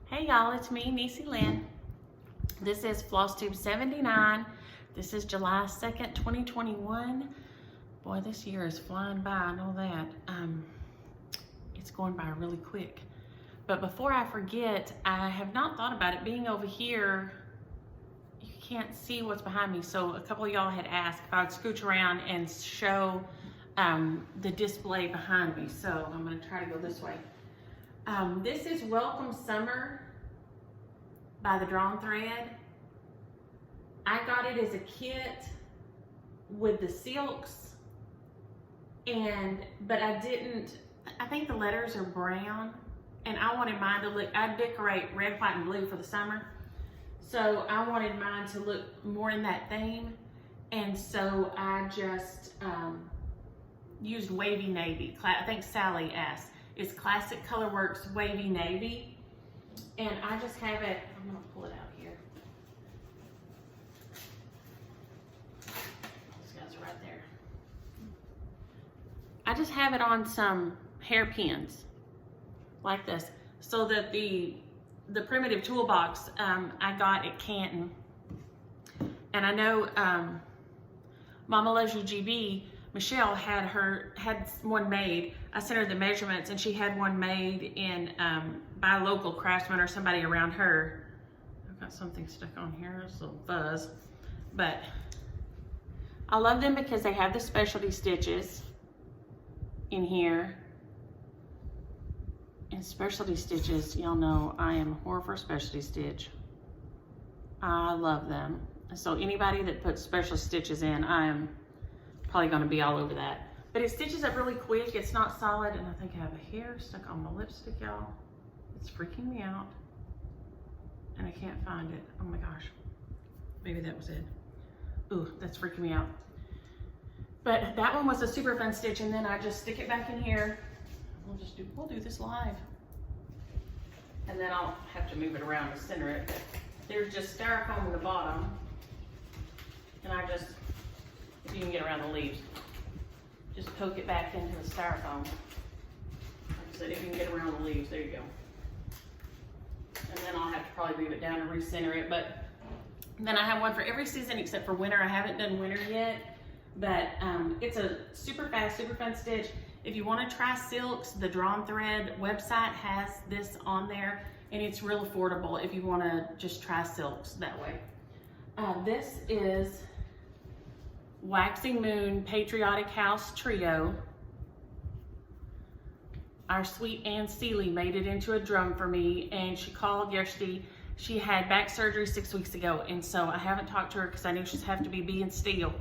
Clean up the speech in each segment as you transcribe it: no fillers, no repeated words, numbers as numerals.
Hey y'all, it's me, Niecielynn. This is Flosstube 79. This is July 2nd, 2021. Boy, this year is flying by, I know that. It's going by really quick. But before I forget, I have not thought about it. Being over here, you can't see what's behind me. So a couple of y'all had asked if I would scooch around and show the display behind me. So I'm gonna try to go this way. This is Welcome Summer by the Drawn Thread. I got it as a kit with the silks, but I think the letters are brown, and I wanted mine to look, I decorate red, white, and blue for the summer. So I wanted mine to look more in that theme. And so I just used wavy navy. I think Sally asked. It's classic Colorworks wavy navy. And I just have it, I'm gonna pull it out here. Those guys are right there. I just have it on some hairpins like this, so that the primitive toolbox I got at Canton. And I know Mama Loves You GB, Michelle had one made. I sent her the measurements, and she had one made in by a local craftsman or somebody around her. I've got something stuck on here, it's a little fuzz. But I love them because they have the specialty stitches in here. And specialty stitches, y'all know I am a whore for specialty stitch. I love them. So anybody that puts special stitches in, I am probably gonna be all over that. But it stitches up really quick, it's not solid, and I think I have a hair stuck on my lipstick, y'all. It's freaking me out. And I can't find it, oh my gosh. Maybe that was it. Ooh, that's freaking me out. But that one was a super fun stitch, and then I just stick it back in here. We'll do this live. And then I'll have to move it around to center it. There's just styrofoam in the bottom. And I just, if you can get around the leaves, just poke it back into the styrofoam. Like I said, if you can get around the leaves, there you go. And then I'll have to probably move it down and recenter it. But then I have one for every season except for winter. I haven't done winter yet, but it's a super fast, super fun stitch. If you want to try silks, the Drawn Thread website has this on there, and it's real affordable if you want to just try silks that way. This is Waxing Moon Patriotic House Trio. Our sweet Aunt Seeley made it into a drum for me, and she called yesterday. She had back surgery 6 weeks ago, and so I haven't talked to her because I knew she'd have to be being still.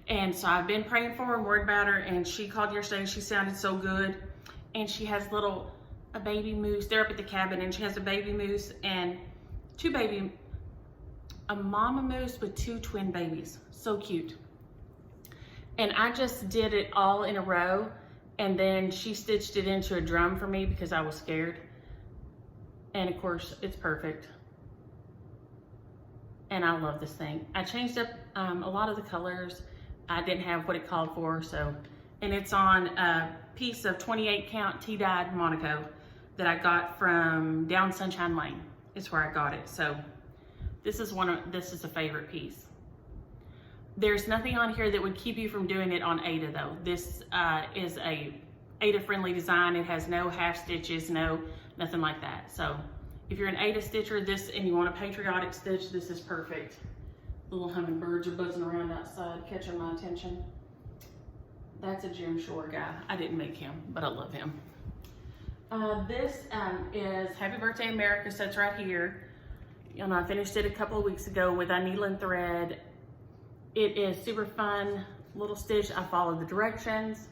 And so I've been praying for her and worried about her, and she called yesterday and she sounded so good. And she has a baby moose. They're up at the cabin, and she has a baby moose and a mama moose with 2 twin babies. So cute. And I just did it all in a row, and then she stitched it into a drum for me because I was scared. And of course, it's perfect. And I love this thing. I changed up a lot of the colors. I didn't have what it called for, so. And it's on a piece of 28 count tea-dyed Monaco that I got from down Sunshine Lane. It's where I got it. So this is a favorite piece. There's nothing on here that would keep you from doing it on Aida though. This is a Aida friendly design. It has no half stitches, nothing like that. So if you're an Aida stitcher, and you want a patriotic stitch, this is perfect. Little hummingbirds are buzzing around outside, catching my attention. That's a Jim Shore guy. I didn't make him, but I love him. This is Happy Birthday America, so it's right here. You know, I finished it a couple of weeks ago with Niecielynn thread. It is super fun little stitch. I followed the directions.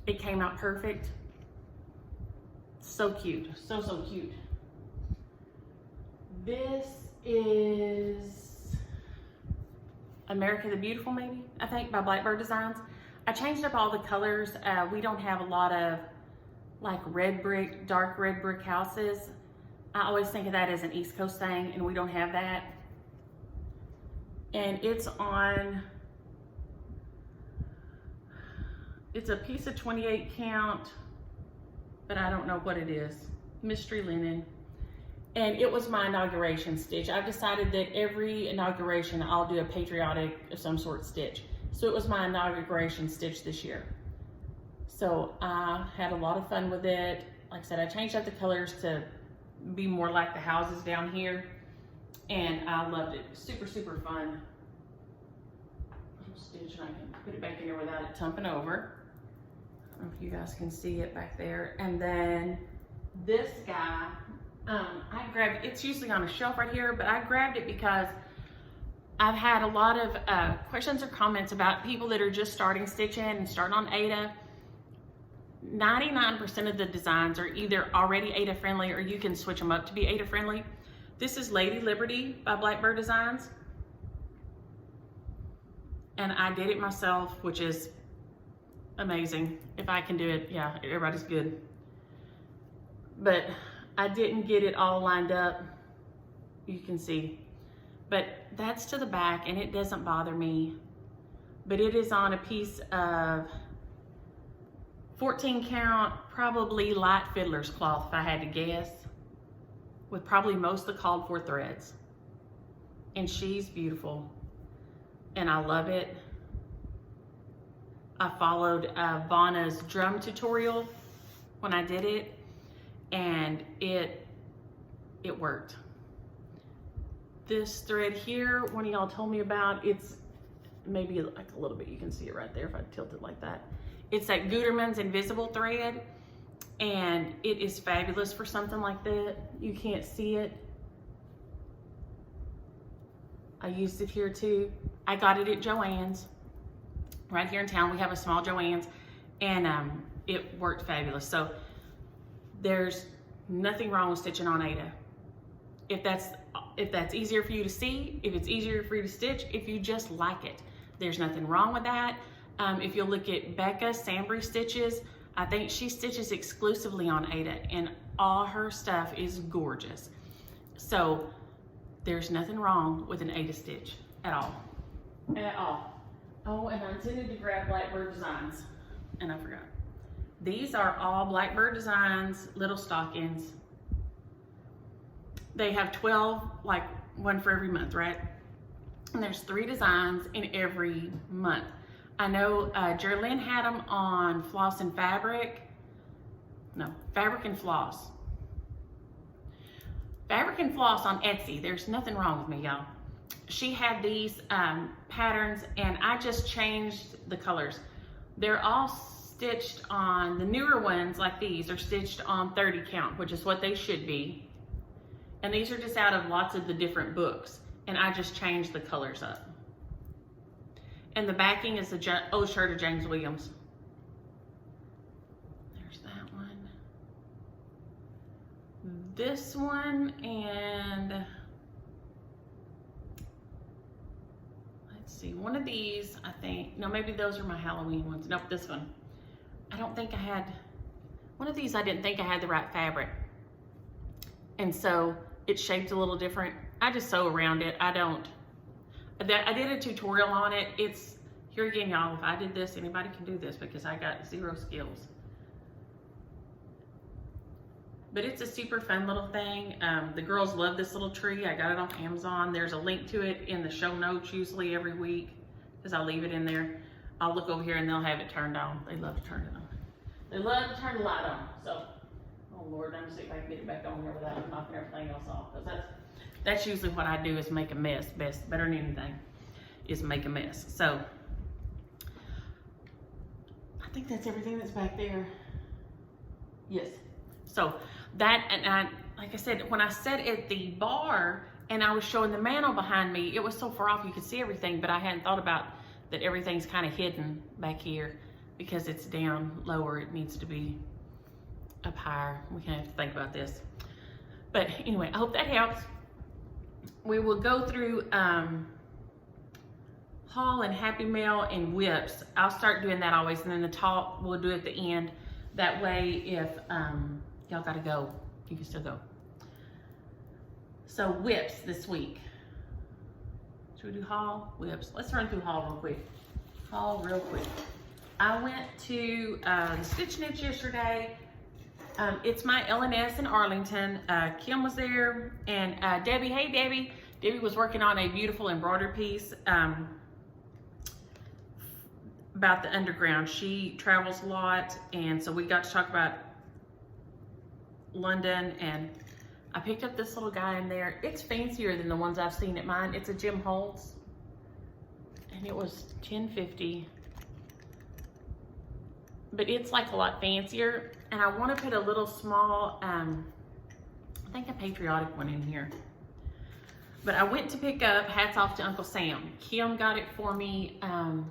It came out perfect. So cute, so cute. This is America the Beautiful, maybe, I think, by Blackbird Designs. I changed up all the colors. We don't have a lot of like dark red brick houses. I always think of that as an East Coast thing, and we don't have that. And it's a piece of 28 count, but I don't know what it is. Mystery linen. And it was my inauguration stitch. I've decided that every inauguration I'll do a patriotic of some sort stitch. So it was my inauguration stitch this year. So I had a lot of fun with it. Like I said, I changed up the colors to be more like the houses down here. And I loved it. Super, super fun. Stitch, and I can put it back in there without it tumping over. I don't know if you guys can see it back there. And then this guy, I grabbed, it's usually on a shelf right here, but I grabbed it because I've had a lot of questions or comments about people that are just starting stitching and starting on Aida. 99% of the designs are either already Aida friendly or you can switch them up to be Aida friendly. This is Lady Liberty by Blackbird Designs. And I did it myself, which is amazing. If I can do it, yeah, everybody's good. But I didn't get it all lined up. You can see. But that's to the back and it doesn't bother me. But it is on a piece of 14 count, probably light fiddler's cloth if I had to guess, with probably most of the called for threads. And she's beautiful and I love it. I followed Vanna's drum tutorial when I did it, and it worked. This thread here, one of y'all told me about, it's maybe like a little bit, you can see it right there if I tilt it like that. It's that Gutermann's invisible thread, and it is fabulous for something like that. You can't see it. I used it here too. I got it at Joann's. Right here in town, we have a small Joann's, and it worked fabulous. So there's nothing wrong with stitching on Aida. If that's easier for you to see, if it's easier for you to stitch, if you just like it, there's nothing wrong with that. If you look at Becca Samplery stitches, I think she stitches exclusively on Aida, and all her stuff is gorgeous. So there's nothing wrong with an Aida stitch at all, at all. Oh, and I intended to grab Blackbird Designs, and I forgot. These are all Blackbird Designs little stockings. They have 12, like one for every month, right? And there's 3 designs in every month. I know Niecielynn had them on Floss and Fabric. No, Fabric and Floss. Fabric and Floss on Etsy. There's nothing wrong with me, y'all. She had these patterns, and I just changed the colors. They're all stitched on, the newer ones like these are stitched on 30 count, which is what they should be. And these are just out of lots of the different books, and I just changed the colors up. And the backing is the old shirt of James Williams. There's that one. This one, and let's see, one of these, I think, no, maybe those are my Halloween ones. Nope, this one. I don't think I had, one of these I didn't think I had the right fabric. And so it's shaped a little different. I just sew around it. I did a tutorial on it. It's, here again, y'all, if I did this, anybody can do this because I got 0 skills. But it's a super fun little thing. The girls love this little tree. I got it off Amazon. There's a link to it in the show notes usually every week because I'll leave it in there. I'll look over here and they'll have it turned on. They love to turn it on. They love to turn the light on. So, oh Lord, I'm gonna see if I can get it back on here without knocking everything else off. Because that's usually what I do, is make a mess. Better than anything is make a mess. So I think that's everything that's back there. Yes. So that, and like I said, when I sat at the bar and I was showing the mantle behind me, it was so far off you could see everything, but I hadn't thought about that everything's kind of hidden back here because it's down lower. It needs to be up higher. We have to think about this. But anyway, I hope that helps. We will go through haul and happy mail and whips. I'll start doing that always, and then the top we'll do at the end. That way, if y'all gotta go, you can still go. So whips this week. Should we do haul, whips? Let's run through haul real quick. Haul real quick. I went to the Stitch Niche yesterday. It's my LNS in Arlington. Kim was there, and Debbie, hey Debbie. Debbie was working on a beautiful embroidered piece about the underground. She travels a lot, and so we got to talk about London, and I picked up this little guy in there. It's fancier than the ones I've seen at mine. It's a Jim Holtz, and it was $10.50. But it's like a lot fancier, and I want to put a little small, I think a patriotic one in here. But I went to pick up, hats off to Uncle Sam. Kim got it for me. I'm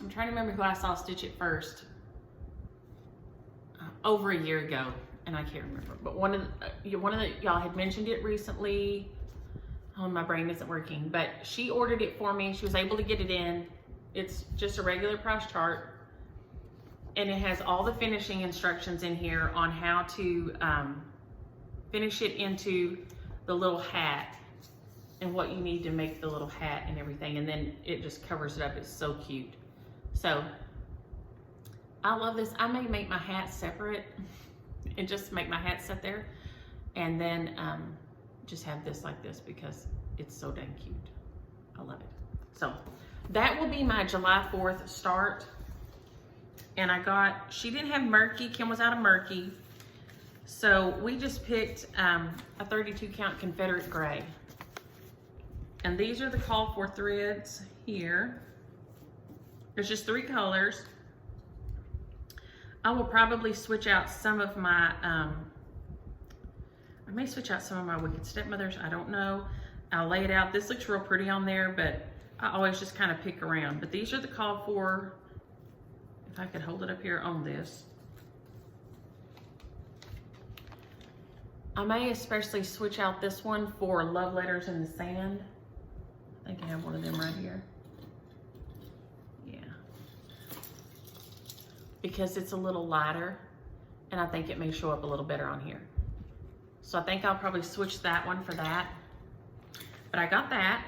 trying to remember who I saw stitch it first. Over a year ago, and I can't remember. But one of the y'all had mentioned it recently. Oh, my brain isn't working. But she ordered it for me. She was able to get it in. It's just a regular price chart, and it has all the finishing instructions in here on how to finish it into the little hat and what you need to make the little hat and everything, and then it just covers it up. It's so cute. So I love this. I may make my hat separate and just make my hat sit there, and then just have this like this because it's so dang cute. I love it. So that will be my July 4th start. And she didn't have murky. Kim was out of murky. So we just picked a 32 count Confederate gray. And these are the call for threads here. There's just 3 colors. I will probably switch out some of my, I may switch out some of my Wicked Stepmothers. I don't know. I'll lay it out. This looks real pretty on there, but I always just kind of pick around. But these are the call for, if I could hold it up here on this. I may especially switch out this one for Love Letters in the Sand. I think I have one of them right here. Yeah. Because it's a little lighter, and I think it may show up a little better on here. So I think I'll probably switch that one for that. But I got that.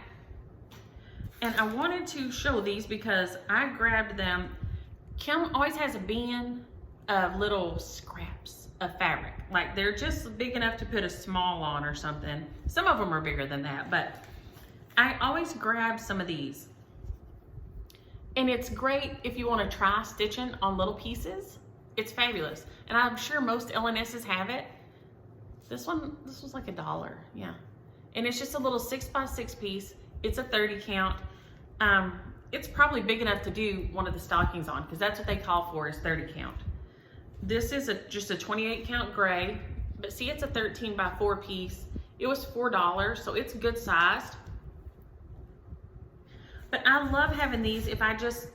And I wanted to show these because I grabbed them. Kim always has a bin of little scraps of fabric. Like they're just big enough to put a small on or something. Some of them are bigger than that, but I always grab some of these. And it's great if you want to try stitching on little pieces. It's fabulous. And I'm sure most LNSs have it. This was like $1, yeah. And it's just a little 6x6 piece. It's a 30 count. It's probably big enough to do one of the stockings on because that's what they call for is 30 count. This is just a 28 count gray, but see it's a 13x4 piece. It was $4, so it's good sized. But I love having these if I just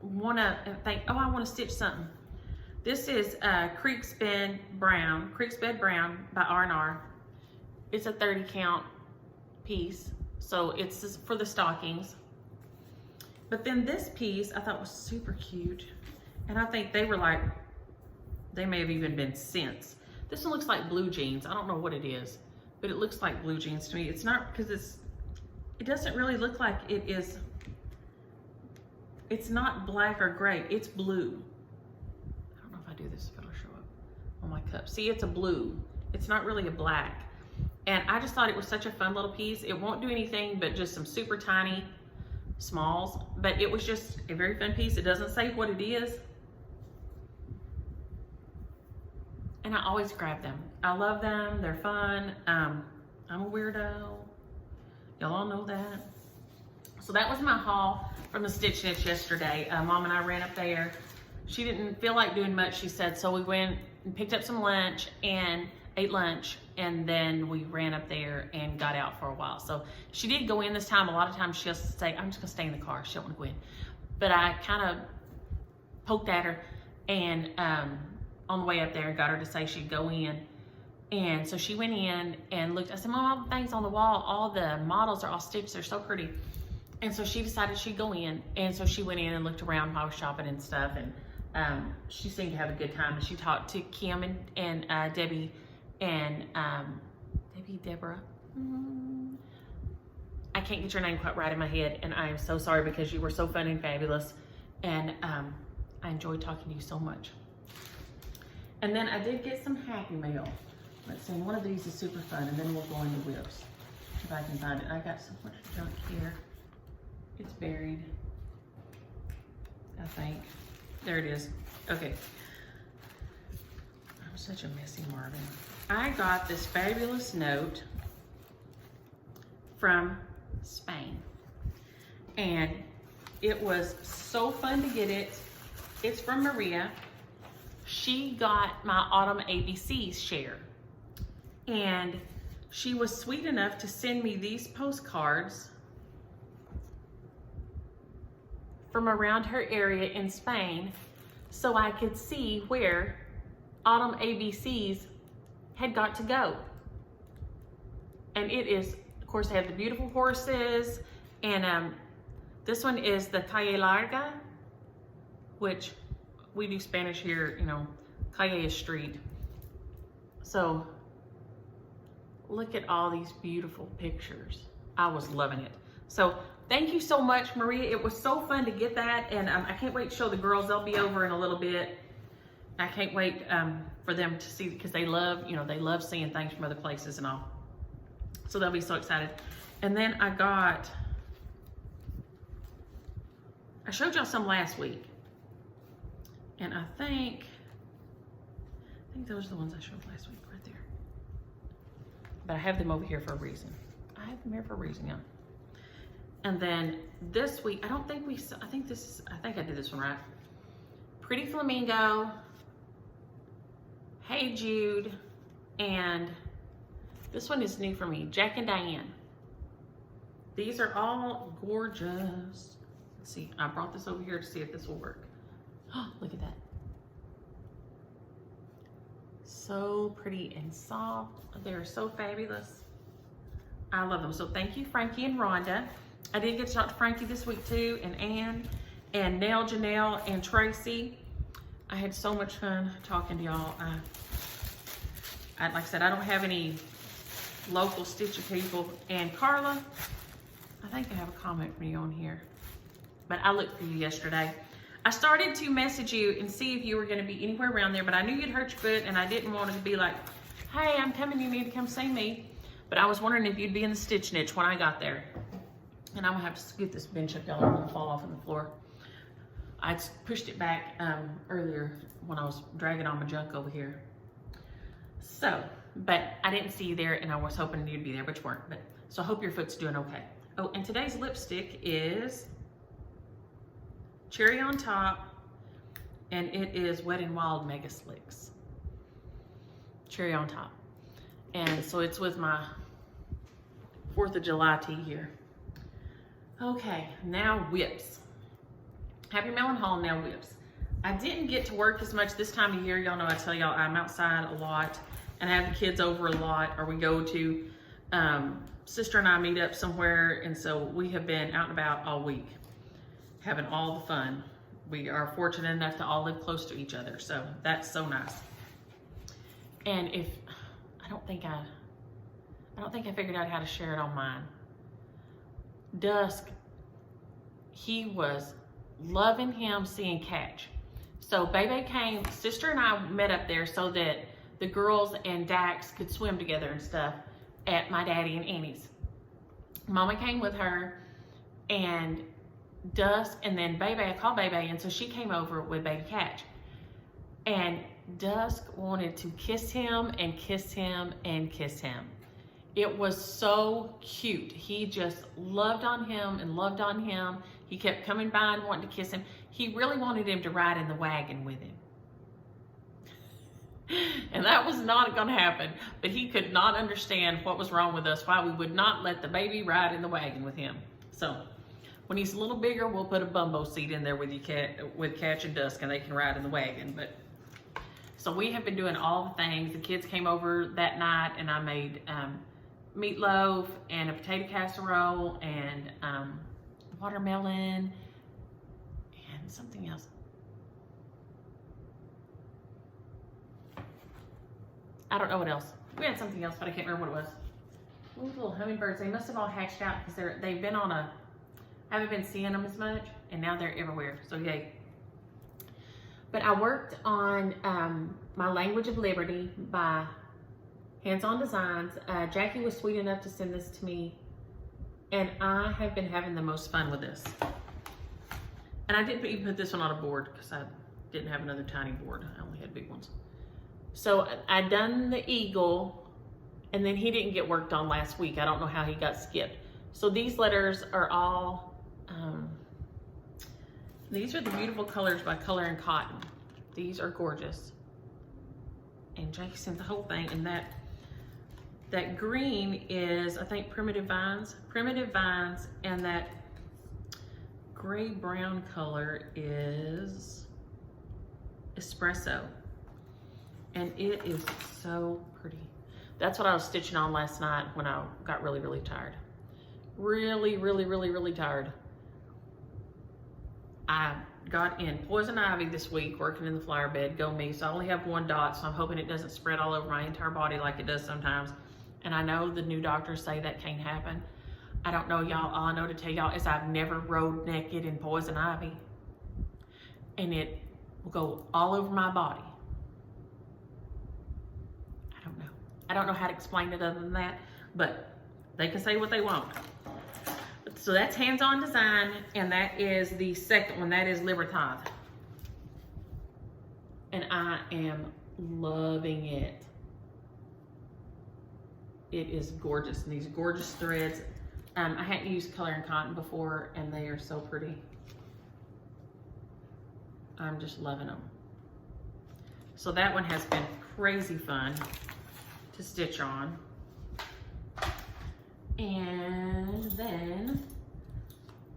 want to think, oh, I want to stitch something. This is Creek's Bed Brown by R&R. It's a 30 count piece, so it's for the stockings. But then this piece I thought was super cute, and I think they may have even been cents. This one looks like blue jeans. I don't know what it is, but it looks like blue jeans to me. It's not because it doesn't really look like it is. It's not black or gray. It's blue. I don't know if I do this if it'll show up on my cup. See, it's a blue. It's not really a black. And I just thought it was such a fun little piece. It won't do anything but just some super tiny smalls, but it was just a very fun piece. It doesn't say what it is. And I always grab them. I love them. They're fun. I'm a weirdo. Y'all all know that. So that was my haul from the Stitch Niche yesterday. Mom and I ran up there. She didn't feel like doing much, she said, so we went and picked up some lunch and ate lunch, and then we ran up there and got out for a while. So she did go in this time. A lot of times she'll say, I'm just gonna stay in the car. She don't wanna go in. But I kind of poked at her and on the way up there and got her to say she'd go in. And so she went in and looked. I said, Mom, all the things on the wall, all the models are all stitched. They're so pretty. And so she decided she'd go in. And so she went in and looked around while I was shopping and stuff. And she seemed to have a good time. And she talked to Kim and Debbie and Deborah. I can't get your name quite right in my head. And I am so sorry because you were so fun and fabulous. And I enjoy talking to you so much. And then I did get some Happy Mail. Let's see, one of these is super fun, and then we'll go into whips if I can find it. I got so much junk here. It's buried, I think. There it is. Okay. I'm such a messy Marvin. I got this fabulous note from Spain, and it was so fun to get it. It's from Maria. She got my Autumn ABCs share, and she was sweet enough to send me these postcards from around her area in Spain so I could see where Autumn ABCs had got to go. And it is, of course, they have the beautiful horses, and this one is the Calle Larga, which we do Spanish here, you know, Calle is street. So look at all these beautiful pictures. I was loving it. So thank you so much, Maria. It was so fun to get that, and I can't wait to show the girls. They'll be over in a little bit. I can't wait for them to see, because they love, you know, they love seeing things from other places and all. So they'll be so excited. And then I showed y'all some last week, and I think those are the ones I showed last week right there. But I have them over here for a reason. I have them here for a reason, yeah. And then this week, I think I did this one right. Pretty Flamingo, Hey Jude, and this one is new for me, Jack and Diane. These are all gorgeous. Let's see, I brought this over here to see if this will work. Oh, look at that. So pretty and soft. They're so fabulous. I love them. So thank you, Frankie and Rhonda. I did get to talk to Frankie this week too, and Ann, and Nell, Janelle, and Tracy. I had so much fun talking to y'all. Like I said, I don't have any local stitcher people. And Carla, I think I have a comment from you on here, but I looked for you yesterday. I started to message you and see if you were going to be anywhere around there, but I knew you'd hurt your foot, and I didn't want it to be like, hey, I'm coming, you need to come see me. But I was wondering if you'd be in the stitch niche when I got there. And I'm gonna have to scoot this bench up, y'all. I'm gonna fall off on the floor. I pushed it back earlier when I was dragging on my junk over here. So, but I didn't see you there, and I was hoping you'd be there, but you weren't. But so I hope your foot's doing okay. Oh, and today's lipstick is Cherry on Top, and it is Wet n Wild Mega Slicks. Cherry on Top. And so it's with my 4th of July tea here. Okay, now whips. Happy Mail and Haul, now whips. I didn't get to work as much this time of year. Y'all know I tell y'all I'm outside a lot, and I have the kids over a lot, or we go to, sister and I meet up somewhere, and so we have been out and about all week, having all the fun. We are fortunate enough to all live close to each other, so that's so nice. And I don't think I figured out how to share it on mine. Dusk, he was loving him seeing Catch. So Bebe came, sister and I met up there so that the girls and Dax could swim together and stuff at my daddy and Annie's. Mama came with her, and Dusk, and then Bebe, I called Bebe, and so she came over with Baby Catch. And Dusk wanted to kiss him and kiss him and kiss him. It was so cute. He just loved on him and loved on him. He kept coming by and wanting to kiss him. He really wanted him to ride in the wagon with him. And that was not going to happen. But he could not understand what was wrong with us, why we would not let the baby ride in the wagon with him. So when he's a little bigger, we'll put a bumbo seat in there with Catch and Dusk, and they can ride in the wagon. But so we have been doing all the things. The kids came over that night, and I made meatloaf and a potato casserole and watermelon and something else. I don't know what else. We had something else, but I can't remember what it was. Those little hummingbirds, they must have all hatched out because they've been on I haven't been seeing them as much, and now they're everywhere, so yay. But I worked on my Language of Liberty by Hands-On Designs. Jackie was sweet enough to send this to me, and I have been having the most fun with this. And I didn't even put this one on a board because I didn't have another tiny board. I only had big ones. So I done the eagle, and then he didn't get worked on last week. I don't know how he got skipped. So these letters are all, these are the beautiful colors by Color and Cotton. These are gorgeous. And Jackie sent the whole thing, and that green is, I think, Primitive Vines, and that gray brown color is Espresso. And it is so pretty. That's what I was stitching on last night when I got really, really tired. Really tired. I got in poison ivy this week working in the flower bed. Go me. So I only have 1 dot, so I'm hoping it doesn't spread all over my entire body like it does sometimes. And I know the new doctors say that can't happen. I don't know, y'all. All I know to tell y'all is I've never rode naked in poison ivy. And it will go all over my body. I don't know how to explain it other than that, but they can say what they want. So that's Hands-On Design, and that is the second one. That is Libertad. And I am loving it. It is gorgeous, and these gorgeous threads. I hadn't used Color and Cotton before, and they are so pretty. I'm just loving them. So that one has been crazy fun to stitch on. And then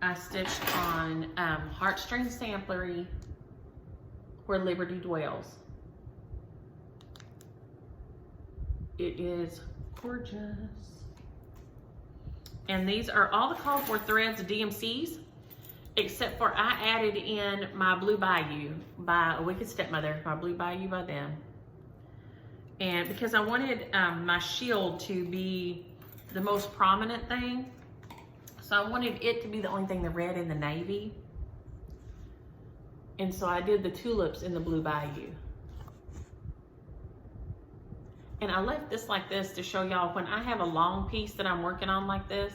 I stitched on Heartstrings Samplery, Where Liberty Dwells. It is gorgeous. And these are all the called for threads DMCs, except for I added in my Blue Bayou by A Wicked Stepmother, my Blue Bayou by them. And because I wanted my shield to be the most prominent thing, so I wanted it to be the only thing, the red and the navy. And so I did the tulips in the Blue Bayou. And I left this like this to show y'all when I have a long piece that I'm working on like this,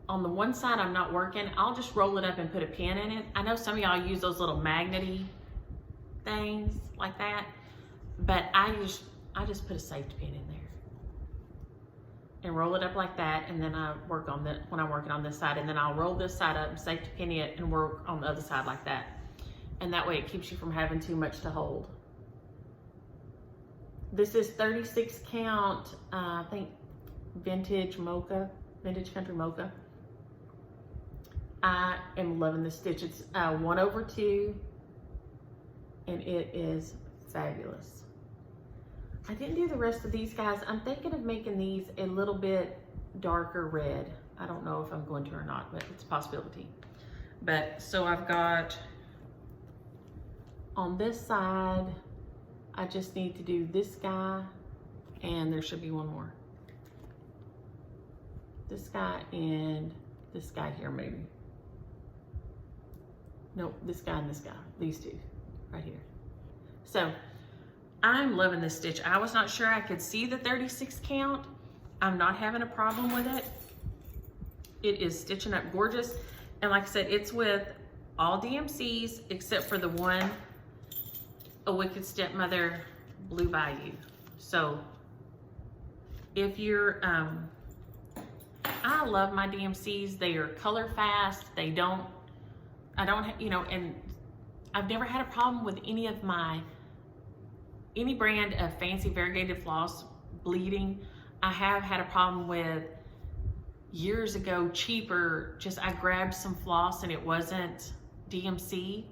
on the one side I'm not working, I'll just roll it up and put a pin in it. I know some of y'all use those little magnety things like that. But I just put a safety pin in there and roll it up like that, and then I work on the, when I'm working on this side, and then I'll roll this side up and safety pin it and work on the other side like that. And that way it keeps you from having too much to hold. This is 36 count, I think vintage country mocha. I am loving this stitch. It's 1/2, and it is fabulous. I didn't do the rest of these guys. I'm thinking of making these a little bit darker red. I don't know if I'm going to or not, but it's a possibility. But so I've got on this side, I just need to do this guy, and there should be one more. This guy and this guy here maybe. Nope, this guy and this guy, these two right here. So I'm loving this stitch. I was not sure I could see the 36 count. I'm not having a problem with it. It is stitching up gorgeous. And like I said, it's with all DMCs except for the one A Wicked Stepmother Blue Bayou. So if you're, I love my DMCs. They are color fast. I don't, you know, and I've never had a problem with any of my, any brand of fancy variegated floss bleeding. I have had a problem with years ago, cheaper, just I grabbed some floss and it wasn't DMC.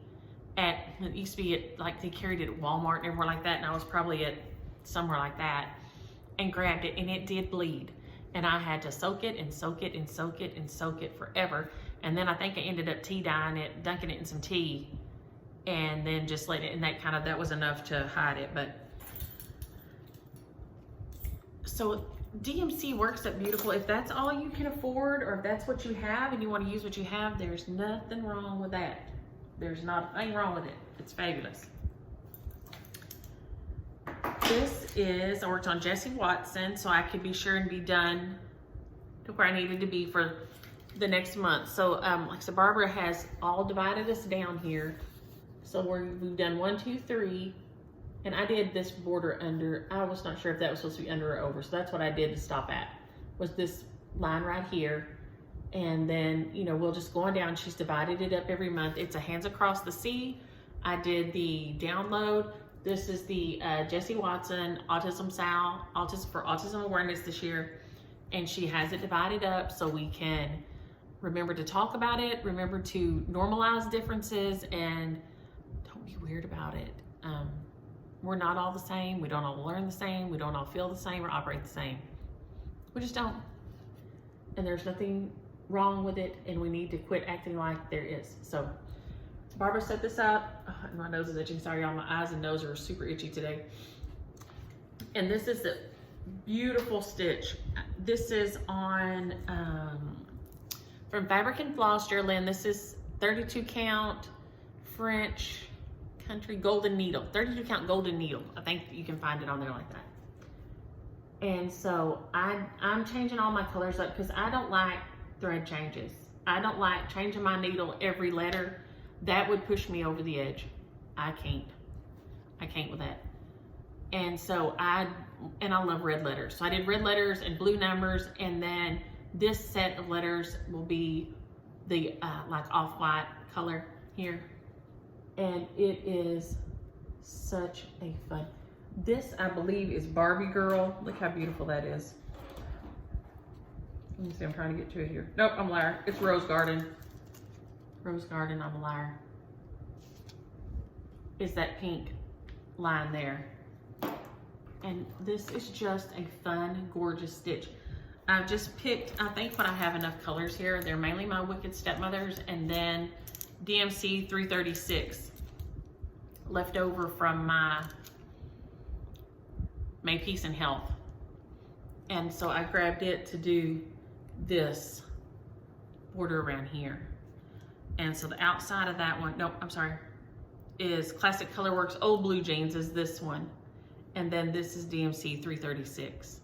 It used to be at, like they carried it at Walmart and everywhere like that, and I was probably at somewhere like that and grabbed it, and it did bleed. And I had to soak it and soak it and soak it and soak it forever. And then I think I ended up tea dyeing it, dunking it in some tea, and then just letting it, and that was enough to hide it. But so DMC works up beautiful. If that's all you can afford, or if that's what you have and you want to use what you have, there's nothing wrong with that. There's not anything wrong with it. It's fabulous. This is, I worked on Jessie Watson, so I could be sure and be done to where I needed to be for the next month. So, like I said, Barbara has all divided us down here. So we've done 1, 2, 3, and I did this border under. I was not sure if that was supposed to be under or over, so that's what I did to stop at, was this line right here. And then, you know, we'll just go on down. She's divided it up every month. It's a Hands Across the Sea. I did the download. This is the Jessie Watson Autism Sal, for Autism Awareness this year. And she has it divided up so we can remember to talk about it, remember to normalize differences, and don't be weird about it. We're not all the same. We don't all learn the same. We don't all feel the same or operate the same. We just don't. And there's nothing wrong with it, and we need to quit acting like there is. So Barbara set this up. Oh, my nose is itching. Sorry, y'all. My eyes and nose are super itchy today. And this is the beautiful stitch. This is on from Fabric and Floss, Niecielynn. This is 32 count French country golden needle, 32 count golden needle. I think you can find it on there like that. And so I'm changing all my colors up because I don't like thread changes. I don't like changing my needle every letter. That would push me over the edge. I can't with that. And so I love red letters. So I did red letters and blue numbers, and then this set of letters will be the like off-white color here. And it is such a fun. This, I believe, is Barbie Girl. Look how beautiful that is. Let me see, I'm trying to get to it here. Nope, I'm a liar. It's Rose Garden. Rose Garden, I'm a liar. Is that pink line there. And this is just a fun, gorgeous stitch. I've just picked, I think when I have enough colors here, they're mainly my Wicked Stepmothers, and then DMC 336 left over from my May Peace and Health. And so I grabbed it to do this border around here. And so the outside of that one, no, I'm sorry, is Classic Colorworks Old Blue Jeans is this one. And then this is DMC 336.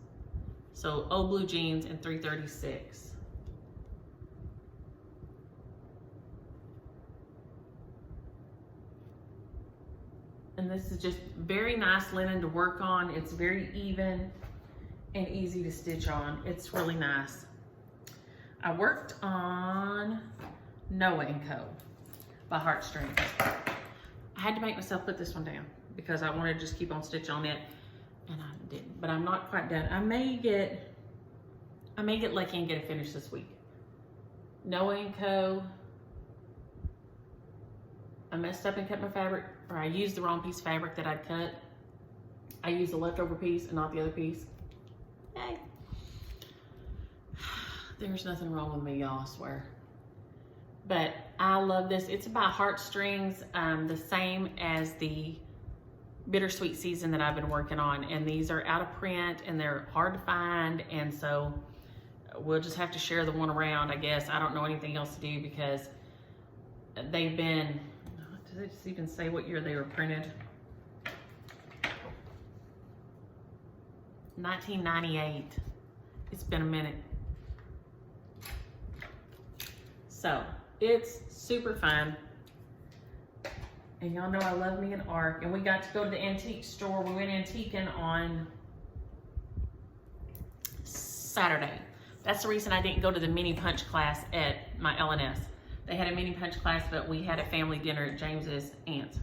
So Old Blue Jeans and 336. And this is just very nice linen to work on. It's very even and easy to stitch on. It's really nice. I worked on Noah & Co. by Heartstrings. I had to make myself put this one down because I wanted to just keep on stitching on it, and I didn't. But I'm not quite done. I may get lucky and get it finished this week. Noah & Co. I messed up and cut my fabric, or I used the wrong piece of fabric that I'd cut. I used the leftover piece and not the other piece. Hey. There's nothing wrong with me, y'all, I swear. But I love this. It's by Heartstrings, the same as the Bittersweet Season that I've been working on. And these are out of print and they're hard to find. And so we'll just have to share the one around, I guess. I don't know anything else to do because they've been, does it just even say what year they were printed? 1998. It's been a minute. So it's super fun. And y'all know I love me an ARC. And we got to go to the antique store. We went antiquing on Saturday. That's the reason I didn't go to the mini punch class at my LNS. They had a mini punch class, but we had a family dinner at James's aunt's.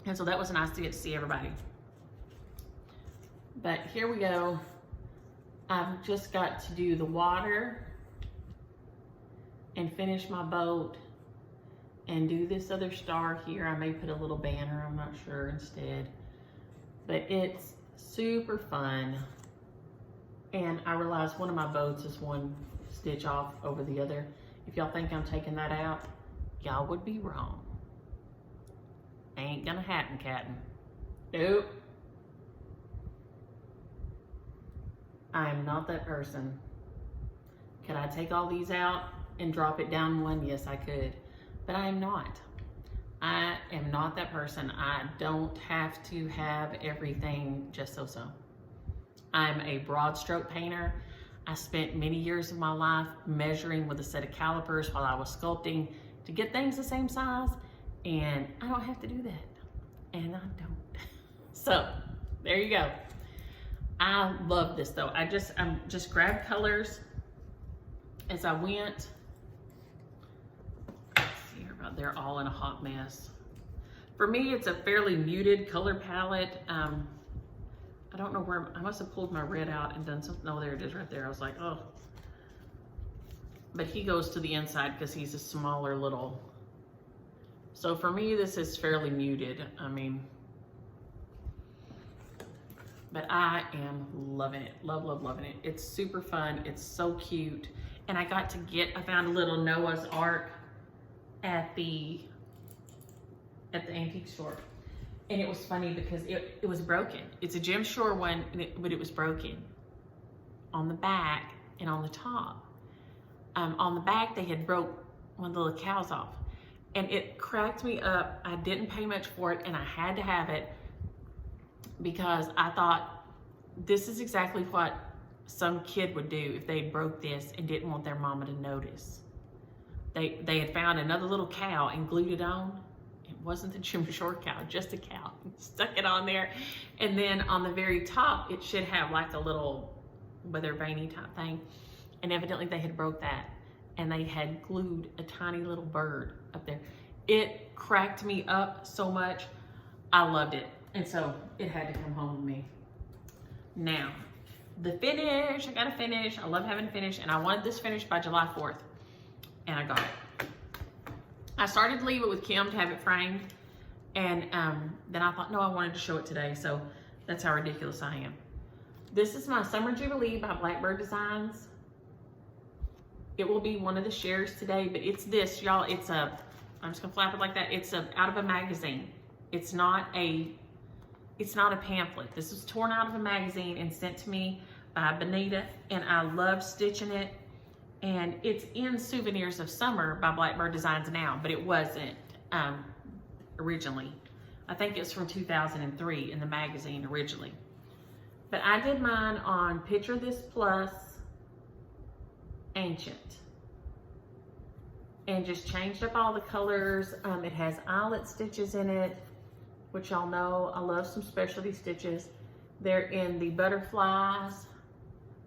And so that was nice to get to see everybody. But here we go. I've just got to do the water and finish my boat and do this other star here. I may put a little banner, I'm not sure, instead. But it's super fun. And I realize one of my boats is one stitch off over the other. If y'all think I'm taking that out, y'all would be wrong. Ain't gonna happen, Captain. Nope. I am not that person. Can I take all these out and drop it down one? Yes, I could, but I am not. I am not that person. I don't have to have everything just so. I'm a broad stroke painter. I spent many years of my life measuring with a set of calipers while I was sculpting to get things the same size, and I don't have to do that, and I don't. So there you go. I love this though. I just grabbed colors as I went. Let's see here, they're all in a hot mess. For me, it's a fairly muted color palette. I don't know where, I must have pulled my red out and done something. Oh, there it is right there. I was like, oh. But he goes to the inside because he's a smaller little. So for me, this is fairly muted. I mean, but I am loving it. Loving it. It's super fun. It's so cute. And I found a little Noah's Ark at the antique store. And it was funny because it was broken. It's a Jim Shore one, but it was broken on the back and on the top. On the back, they had broke one of the little cows off. And it cracked me up. I didn't pay much for it, and I had to have it because I thought this is exactly what some kid would do if they broke this and didn't want their mama to notice. They had found another little cow and glued it on. It wasn't the Jim Shore cow, just a cow. Stuck it on there. And then on the very top, it should have like a little weather veiny type thing. And evidently they had broke that. And they had glued a tiny little bird up there. It cracked me up so much. I loved it. And so it had to come home with me. Now, the finish, I gotta finish. I love having a finish. And I wanted this finished by July 4th. And I got it. I started to leave it with Kim to have it framed, and then I thought, no, I wanted to show it today, so that's how ridiculous I am. This is my Summer Jubilee by Blackbird Designs. It will be one of the shares today, but it's this, y'all. I'm just gonna flap it like that. It's out of a magazine. It's not a pamphlet. This was torn out of a magazine and sent to me by Benita, and I love stitching it. And it's in Souvenirs of Summer by Blackbird Designs now, but it wasn't originally. I think it's from 2003 in the magazine originally. But I did mine on Picture This Plus Ancient. And just changed up all the colors. It has eyelet stitches in it, which y'all know I love some specialty stitches. They're in the butterflies,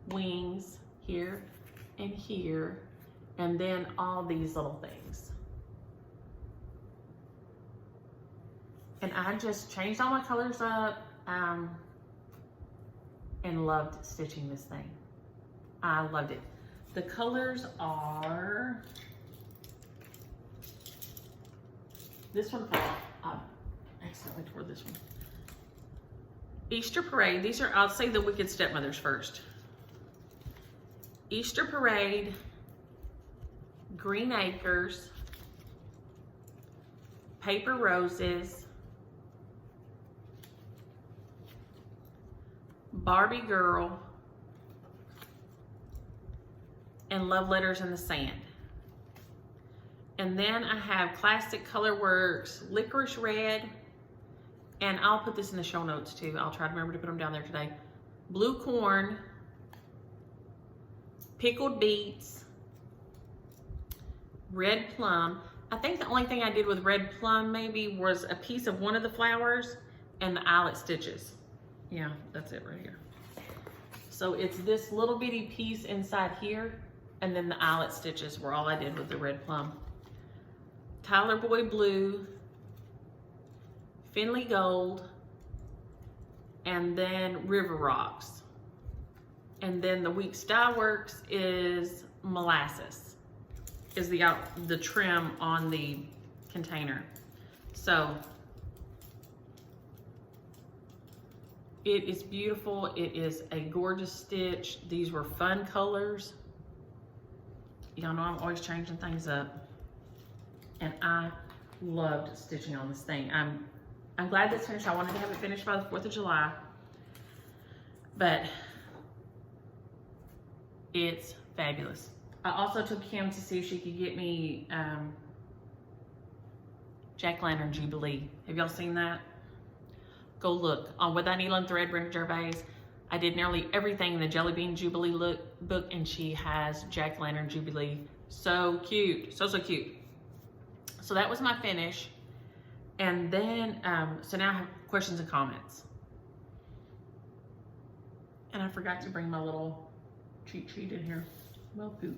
wings here, and here, and then all these little things. And I just changed all my colors up and loved stitching this thing. I loved it. The colors are, this one fell off. I accidentally tore this one. Easter Parade, these are, I'll say the Wicked Stepmothers first. Easter Parade, Green Acres, Paper Roses, Barbie Girl, and Love Letters in the Sand. And then I have Classic Colorworks, Licorice Red, and I'll put this in the show notes too. I'll try to remember to put them down there today. Blue Corn, Pickled Beets, Red Plum. I think the only thing I did with Red Plum maybe was a piece of one of the flowers and the eyelet stitches. Yeah, that's it right here. So it's this little bitty piece inside here, and then the eyelet stitches were all I did with the Red Plum. Tyler Boy Blue, Finley Gold, and then River Rocks. And then the Weeks Dye Works is Molasses, is the trim on the container. So it is beautiful. It is a gorgeous stitch. These were fun colors. Y'all know I'm always changing things up. And I loved stitching on this thing. I'm glad that's finished. I wanted to have it finished by the 4th of July. But it's fabulous. I also took him to see if she could get me Jack-O-Lantern Jubilee. Have y'all seen that? Go look. On With Niecielynn Thread, Brenda Gervais, I did nearly everything in the Jelly Bean Jubilee book, and she has Jack-O-Lantern Jubilee. So cute. So cute. So that was my finish. And then, so now I have questions and comments. And I forgot to bring my little cheat sheet in here. Well, poop.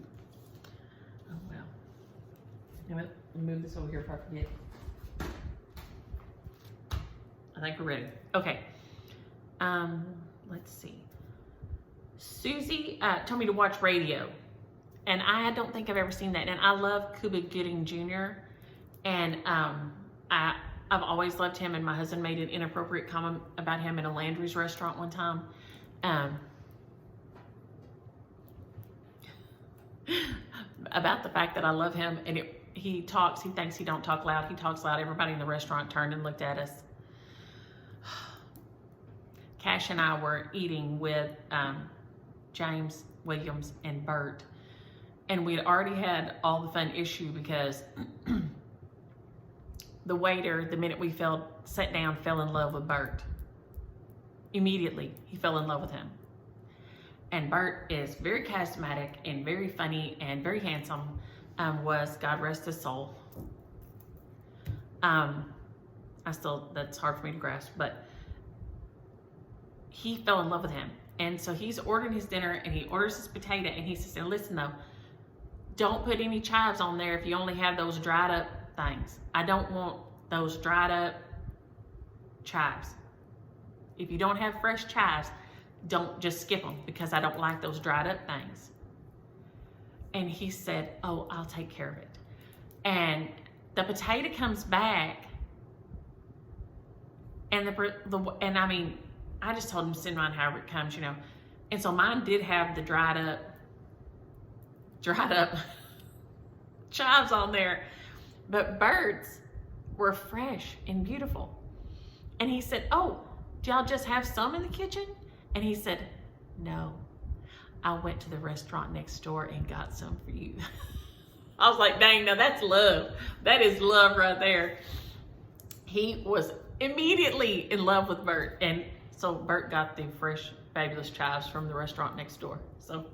Oh, well. Let me move this over here if I forget. I think we're ready. Okay. Let's see. Susie told me to watch Radio. And I don't think I've ever seen that. And I love Cuba Gooding Jr. And I've always loved him. And my husband made an inappropriate comment about him in a Landry's restaurant one time. About the fact that I love him. And he thinks he don't talk loud. He talks loud. Everybody in the restaurant turned and looked at us. Cash and I were eating with James, Williams, and Bert. And we had already had all the fun issue because the waiter, the minute we sat down, fell in love with Bert. Immediately, he fell in love with him. And Bert is very charismatic and very funny and very handsome, was, God rest his soul. That's hard for me to grasp, but he fell in love with him. And so he's ordering his dinner and he orders his potato and he says, and listen though, don't put any chives on there if you only have those dried up things. I don't want those dried up chives. If you don't have fresh chives, don't just skip them because I don't like those dried up things. And he said, oh, I'll take care of it. And the potato comes back and and I mean, I just told him to send mine however it comes, you know. And so mine did have the dried up chives on there, but Bert's were fresh and beautiful. And he said, oh, do y'all just have some in the kitchen? And he said, no, I went to the restaurant next door and got some for you. I was like, dang, now that's love. That is love right there. He was immediately in love with Bert. And so Bert got the fresh, fabulous chives from the restaurant next door. So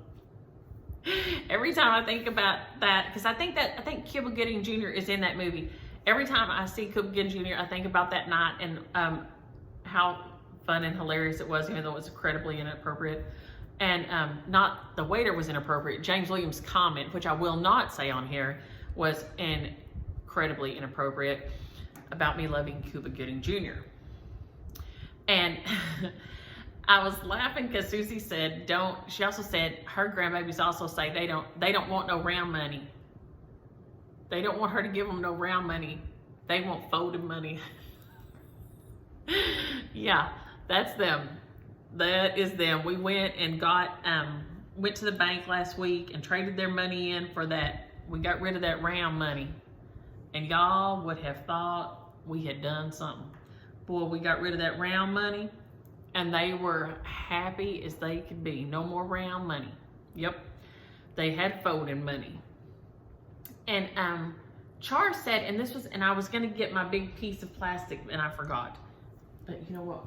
every time I think about that, because I think Cuba Gooding Jr. is in that movie. Every time I see Cuba Gooding Jr., I think about that night and how fun and hilarious it was, even though it was incredibly inappropriate. And not the waiter was inappropriate. James Williams' comment, which I will not say on here, was incredibly inappropriate about me loving Cuba Gooding Jr. And I was laughing because Susie said, she also said her grandbabies also say they don't want no round money. They don't want her to give them no round money. They want folded money. Yeah, that's them. That is them. We went and went to the bank last week and traded their money in for that. We got rid of that round money. And y'all would have thought we had done something. Boy, we got rid of that round money and they were happy as they could be. No more round money. Yep. They had folding money. And Char said, and I was gonna get my big piece of plastic and I forgot. But you know what,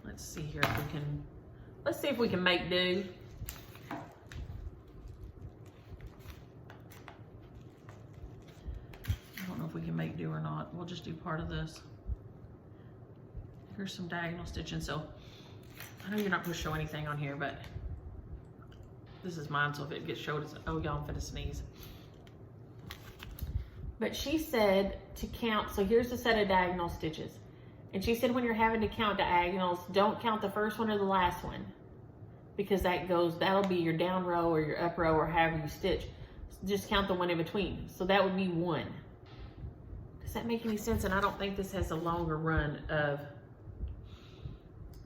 let's see here if let's see if we can make do. I don't know if we can make do or not. We'll just do part of this. Here's some diagonal stitching. So I know you're not supposed to show anything on here, but this is mine, so if it gets showed, it's, oh, y'all, I'm finna sneeze. But she said to count, so here's a set of diagonal stitches. And she said when you're having to count diagonals, don't count the first one or the last one. Because that'll be your down row or your up row or however you stitch. Just count the one in between. So that would be 1. Does that make any sense? And I don't think this has a longer run of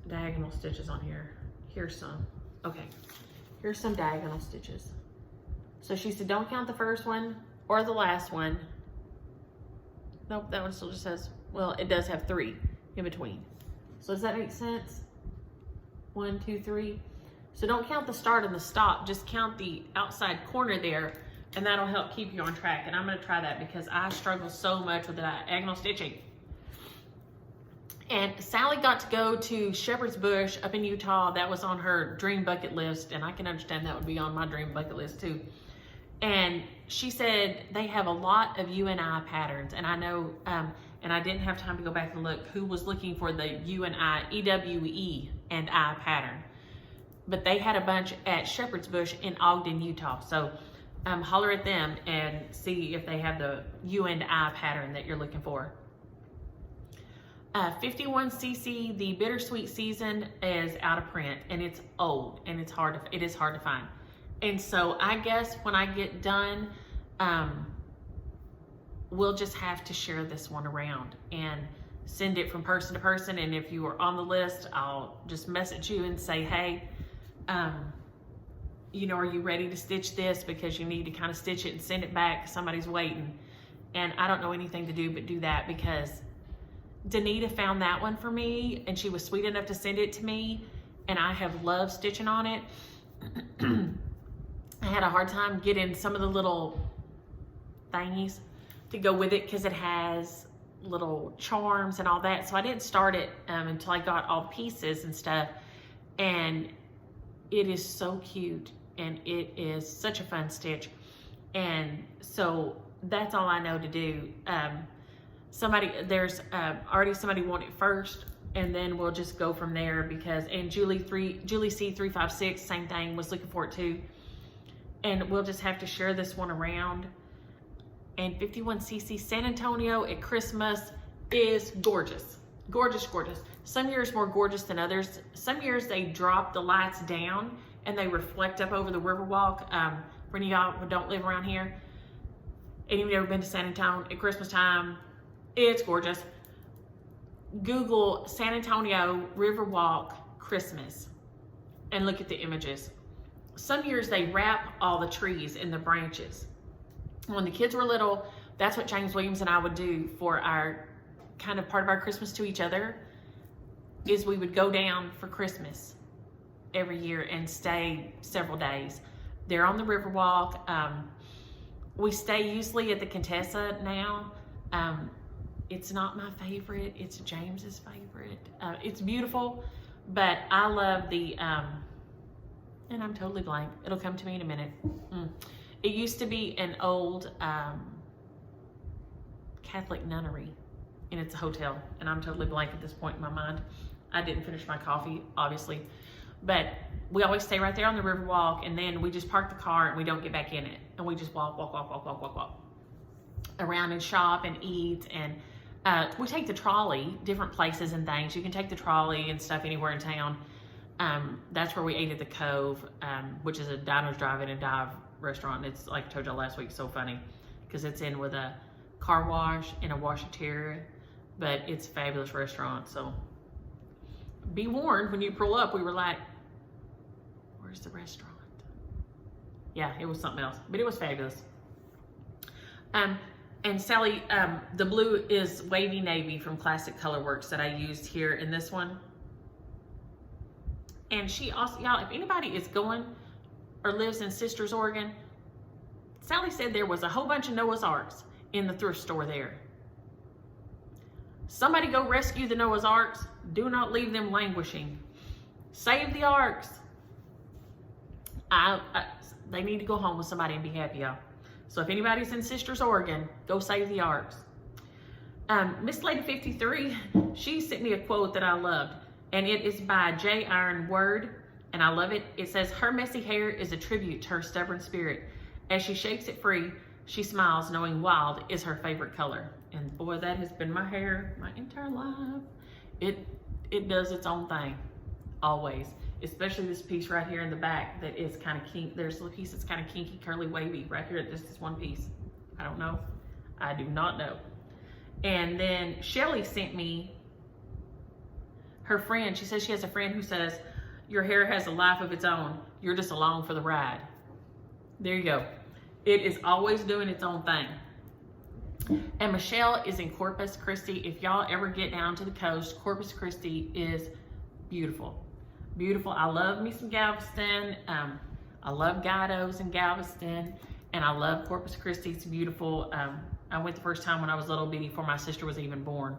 diagonal stitches on here. Here's some. Okay. Here's some diagonal stitches. So she said, don't count the first one or the last one. Nope, that one still just has, well, it does have 3 in between. So does that make sense? 1, 2, 3. So don't count the start and the stop, just count the outside corner there, and that'll help keep you on track. And I'm gonna try that because I struggle so much with the diagonal stitching. And Sally got to go to Shepherd's Bush up in Utah. That was on her dream bucket list, and I can understand that would be on my dream bucket list too. And she said they have a lot of UNI patterns, and I know, and I didn't have time to go back and look who was looking for the UNI, EWE and I pattern. But they had a bunch at Shepherd's Bush in Ogden, Utah. So holler at them and see if they have the UNI pattern that you're looking for. 51cc, the Bittersweet Season, is out of print, and it's old, and it is hard to find. And so I guess when I get done, we'll just have to share this one around and send it from person to person. And if you are on the list, I'll just message you and say, hey, you know, are you ready to stitch this? Because you need to kind of stitch it and send it back. Somebody's waiting. And I don't know anything to do but do that, because Danita found that one for me, and she was sweet enough to send it to me, and I have loved stitching on it. I had a hard time getting some of the little thingies to go with it because it has little charms and all that. So I didn't start it until I got all the pieces and stuff. And it is so cute, and it is such a fun stitch. And so that's all I know to do. There's already somebody want it first, and then we'll just go from there, because, and Julie C356, same thing, was looking for it too. And we'll just have to share this one around. And 51cc San Antonio at Christmas is gorgeous. Gorgeous, gorgeous. Some years more gorgeous than others. Some years they drop the lights down and they reflect up over the Riverwalk. For any of y'all who don't live around here, and you've never been to San Antonio at Christmas time, it's gorgeous. Google San Antonio Riverwalk Christmas and look at the images. Some years they wrap all the trees in the branches. When the kids were little, that's what James Williams and I would do for our kind of part of our Christmas to each other, is we would go down for Christmas every year and stay several days. They're on the Riverwalk. We stay usually at the Contessa now. It's not my favorite, it's James's favorite. It's beautiful, but I love the, and I'm totally blank. It'll come to me in a minute. It used to be an old Catholic nunnery, and it's a hotel, and I'm totally blank at this point in my mind. I didn't finish my coffee, obviously, but we always stay right there on the Riverwalk, and then we just park the car and we don't get back in it, and we just walk around and shop and eat. And we take the trolley different places and things. You can take the trolley and stuff anywhere in town. That's where we ate at the Cove, which is a diners, drive-in and dive restaurant. It's, like I told y'all last week, so funny because it's in with a car wash and a washateria, but it's a fabulous restaurant. So be warned, when you pull up, we were like, where's the restaurant? Yeah, it was something else, but it was fabulous. And Sally, the blue is Wavy Navy from Classic Colorworks that I used here in this one. And she also, y'all, if anybody is going or lives in Sisters, Oregon, Sally said there was a whole bunch of Noah's Arks in the thrift store there. Somebody go rescue the Noah's Arks. Do not leave them languishing. Save the Arks. They need to go home with somebody and be happy, y'all. So if anybody's in Sisters, Oregon, go save the Arks. Miss Lady 53, she sent me a quote that I loved, and it is by J. Iron Word, and I love it. It says, her messy hair is a tribute to her stubborn spirit. As she shakes it free, she smiles, knowing wild is her favorite color. And boy, that has been my hair my entire life. It does its own thing, always. Especially this piece right here in the back that is kind of kinky. There's a piece that's kind of kinky, curly, wavy right here. This is one piece. I don't know. I do not know. And then Shelly sent me her friend. She says she has a friend who says, your hair has a life of its own. You're just along for the ride. There you go. It is always doing its own thing. And Michelle is in Corpus Christi. If y'all ever get down to the coast, Corpus Christi is beautiful. Beautiful. I love me some Galveston. I love Guidos in Galveston, and I love Corpus Christi. It's beautiful. I went the first time when I was little bitty before my sister was even born,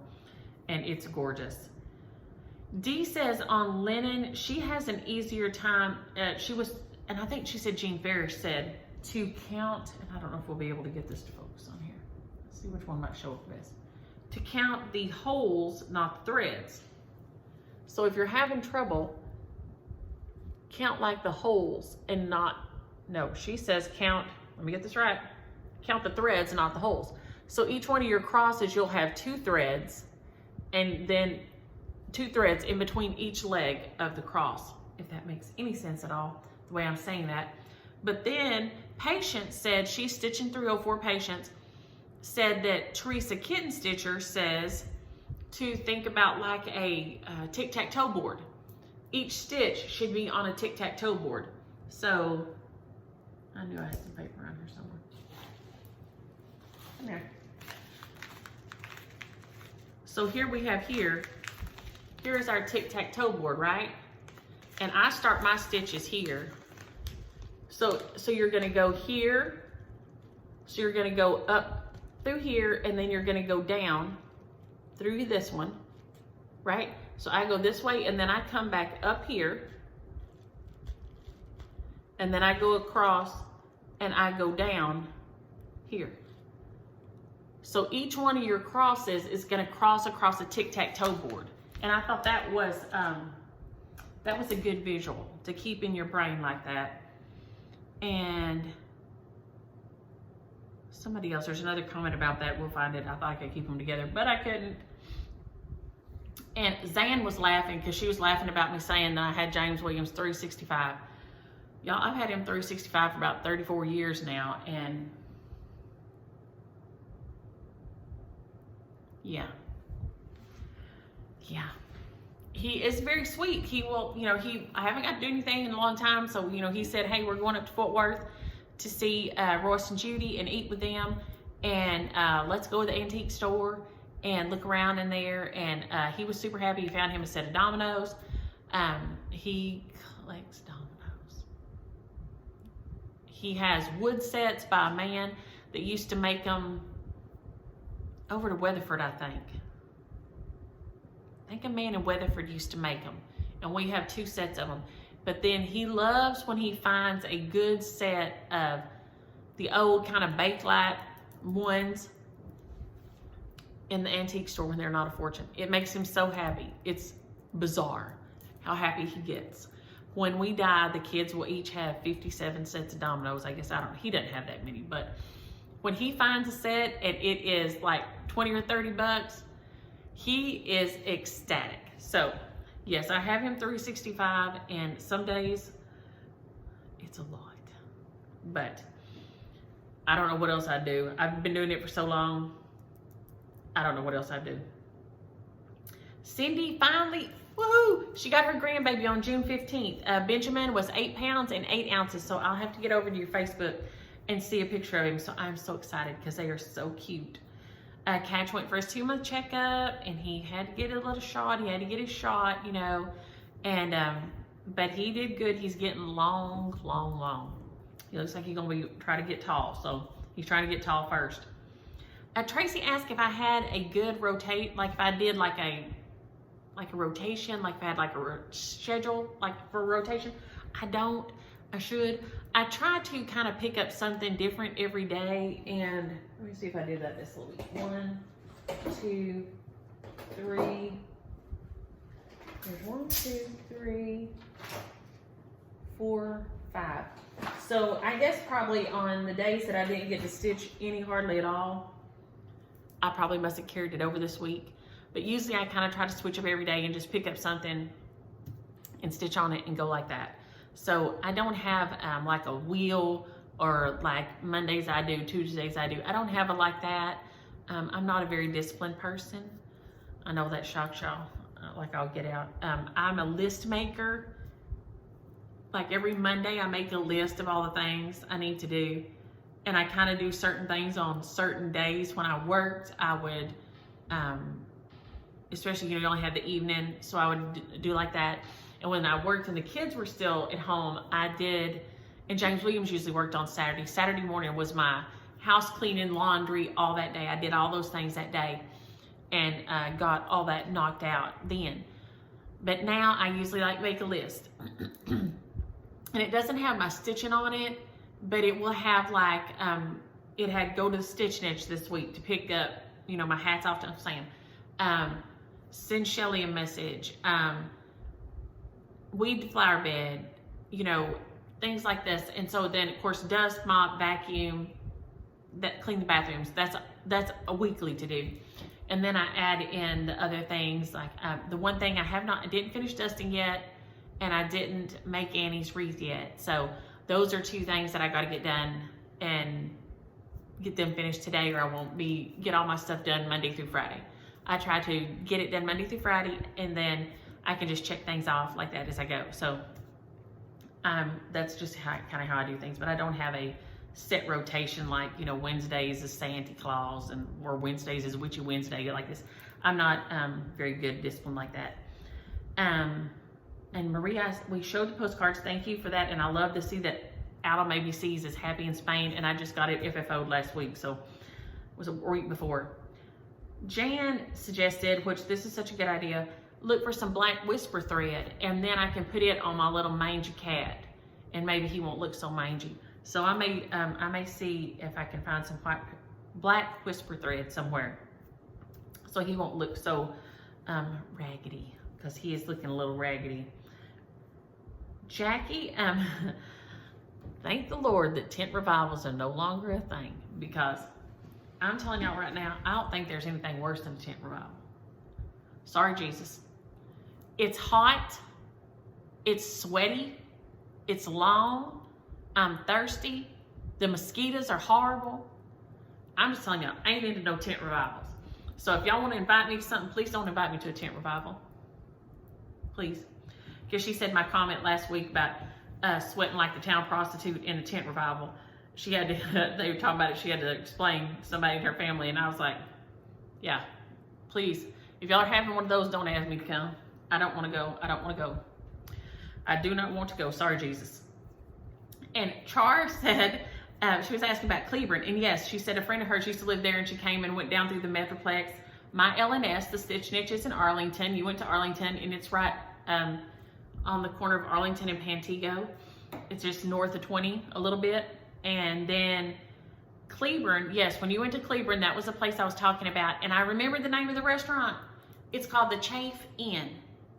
and it's gorgeous. Dee says on linen, she has an easier time. And I think she said Jean Ferris said to count, and I don't know if we'll be able to get this to focus on here. Let's see which one might show up best. To count the holes, not the threads. So if you're having trouble, count like the holes and not, no, she says count, let me get this right, count the threads, not the holes. So each one of your crosses, you'll have 2 threads, and then 2 threads in between each leg of the cross, if that makes any sense at all, the way I'm saying that. But then Patience said, she's stitching 304 Patience, said that Teresa Kitten Stitcher says to think about like a tic-tac-toe board. Each stitch should be on a tic-tac-toe board. So, I knew I had some paper around here somewhere. Come here. So here we have here is our tic-tac-toe board, right? And I start my stitches here. So you're gonna go here. So you're gonna go up through here, and then you're gonna go down through this one, right? So I go this way, and then I come back up here, and then I go across, and I go down here. So each one of your crosses is gonna cross across a tic-tac-toe board. And I thought that was a good visual to keep in your brain like that. And somebody else, there's another comment about that. We'll find it. I thought I could keep them together, but I couldn't. And Zan was laughing because she was laughing about me saying that I had James Williams 365. Y'all, I've had him 365 for about 34 years now, and yeah. He is very sweet. He will, I haven't got to do anything in a long time, so, he said, hey, we're going up to Fort Worth to see Royce and Judy and eat with them, and let's go to the antique store and look around in there. And he was super happy. He found him a set of dominoes. He collects dominoes. He has wood sets by a man that used to make them over to Weatherford, I think a man in Weatherford used to make them, and we have 2 sets of them. But then he loves when he finds a good set of the old kind of Bakelite ones in the antique store when they're not a fortune. It makes him so happy. It's bizarre how happy he gets. When we die, the kids will each have 57 sets of dominoes. I guess, he doesn't have that many, but when he finds a set and it is like 20 or 30 bucks, he is ecstatic. So yes, I have him 365, and some days it's a lot, but I don't know what else I do. I've been doing it for so long. I don't know what else I do. Cindy finally, woohoo! She got her grandbaby on June 15th. Benjamin was 8 pounds and 8 ounces. So I'll have to get over to your Facebook and see a picture of him. So I'm so excited because they are so cute. Catch went for his 2-month checkup, and he had to get a little shot. He had to get his shot, and but he did good. He's getting long. He looks like he's gonna try to get tall, so he's trying to get tall first. Tracy asked if I had a good rotate, like if I did like a rotation, like if I had like a schedule, like for rotation. I don't. I should. I try to kind of pick up something different every day, and let me see if I do that this week. 1, 2, 3. There's 1, 2, 3, 4, 5. So I guess probably on the days that I didn't get to stitch any hardly at all, I probably must have carried it over this week. But usually I kind of try to switch up every day and just pick up something and stitch on it and go like that. So I don't have like a wheel, or like Mondays I do, Tuesdays I do. I don't have it like that. I'm not a very disciplined person. I know that shocks y'all, like I'll get out. I'm a list maker. Like every Monday I make a list of all the things I need to do. And I kind of do certain things on certain days. When I worked, I would, especially, you only had the evening, so I would do like that. And when I worked and the kids were still at home, I did, and James Williams usually worked on Saturday. Saturday morning was my house cleaning, laundry, all that day. I did all those things that day and got all that knocked out then. But now I usually like make a list. And it doesn't have my stitching on it, but it will have like, it had go to the stitch niche this week to pick up, you know, my hats off to Sam. Send Shelly a message. Weed the flower bed, you know, things like this. And so then of course dust, mop, vacuum, that clean the bathrooms. That's a weekly to do. And then I add in the other things like the one thing I didn't finish dusting yet, and I didn't make Annie's wreath yet. So those are 2 things that I got to get done and get them finished today, or I won't get all my stuff done Monday through Friday. I try to get it done Monday through Friday, and then I can just check things off like that as I go. So that's just kind of how I do things. But I don't have a set rotation like, you know, Wednesdays is Santa Claus or Wednesdays is Witchy Wednesday like this. I'm not very good disciplined like that. And Maria, we showed the postcards. Thank you for that. And I love to see that Alum ABCs is happy in Spain, and I just got it FFO'd last week, so it was a week before. Jan suggested, which this is such a good idea, look for some black whisper thread, and then I can put it on my little mangy cat, and maybe he won't look so mangy. So I may see if I can find some black whisper thread somewhere, so he won't look so raggedy, because he is looking a little raggedy. Jackie, thank the Lord that tent revivals are no longer a thing, because I'm telling y'all right now, I don't think there's anything worse than a tent revival. Sorry, Jesus. It's hot, it's sweaty, it's long, I'm thirsty, the mosquitoes are horrible. I'm just telling y'all, I ain't into no tent revivals. So if y'all want to invite me to something, please don't invite me to a tent revival. Please. Because she said my comment last week about sweating like the town prostitute in a tent revival. She had to, they were talking about it, she had to explain somebody in her family, and I was like, yeah, please. If y'all are having one of those, don't ask me to come. I don't want to go. I don't want to go. I do not want to go. Sorry, Jesus. And Char said, she was asking about Cleburne, and yes, she said a friend of hers used to live there, and she came and went down through the Metroplex. My LNS, the Stitch Niche, is in Arlington. You went to Arlington, and it's right on the corner of Arlington and Pantego. It's just north of 20 a little bit. And then Cleburne, yes, when you went to Cleburne, that was the place I was talking about. And I remember the name of the restaurant. It's called the Chafe Inn.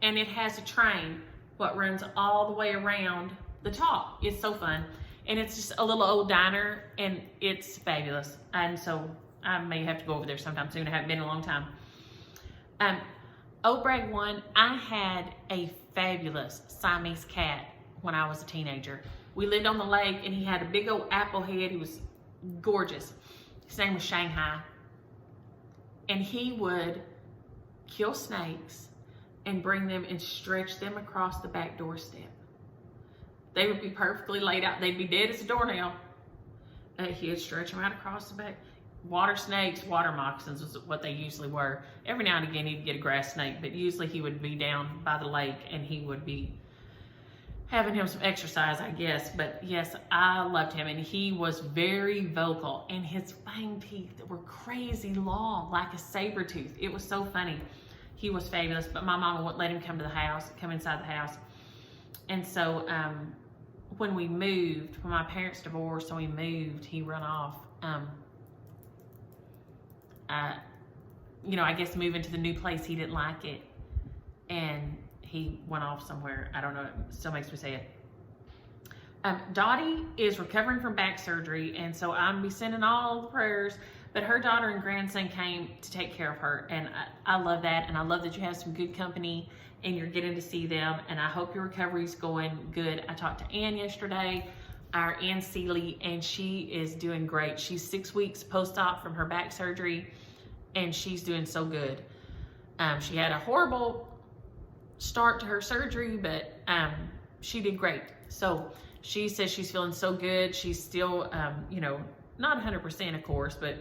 And it has a train what runs all the way around the top. It's so fun. And it's just a little old diner, and it's fabulous. And so I may have to go over there sometime soon. I haven't been in a long time. Old Brag One, I had a fabulous Siamese cat when I was a teenager. We lived on the lake, and he had a big old apple head. He was gorgeous. His name was Shanghai. And he would kill snakes and bring them and stretch them across the back doorstep. They would be perfectly laid out. They'd be dead as a doornail. He would stretch them out across the back. Water snakes, water moccasins was what they usually were. Every now and again, he'd get a grass snake, but usually he would be down by the lake, and he would be having him some exercise, I guess. But yes, I loved him, and he was very vocal, and his fang teeth were crazy long, like a saber tooth. It was so funny. He was fabulous, but my mama wouldn't let him come inside the house. And so when we moved, when my parents divorced and we moved, he run off. I guess moving to the new place, he didn't like it, and he went off somewhere. I don't know. It still makes me say it. Dottie is recovering from back surgery, and so I'm be sending all the prayers. But her daughter and grandson came to take care of her, and I love that, and I love that you have some good company and you're getting to see them, and I hope your recovery's going good. I talked to Ann yesterday, our Ann Seeley, and she is doing great. She's 6 weeks post-op from her back surgery, and she's doing so good. She had a horrible start to her surgery, but she did great. So she says she's feeling so good. She's still, not 100%, of course, but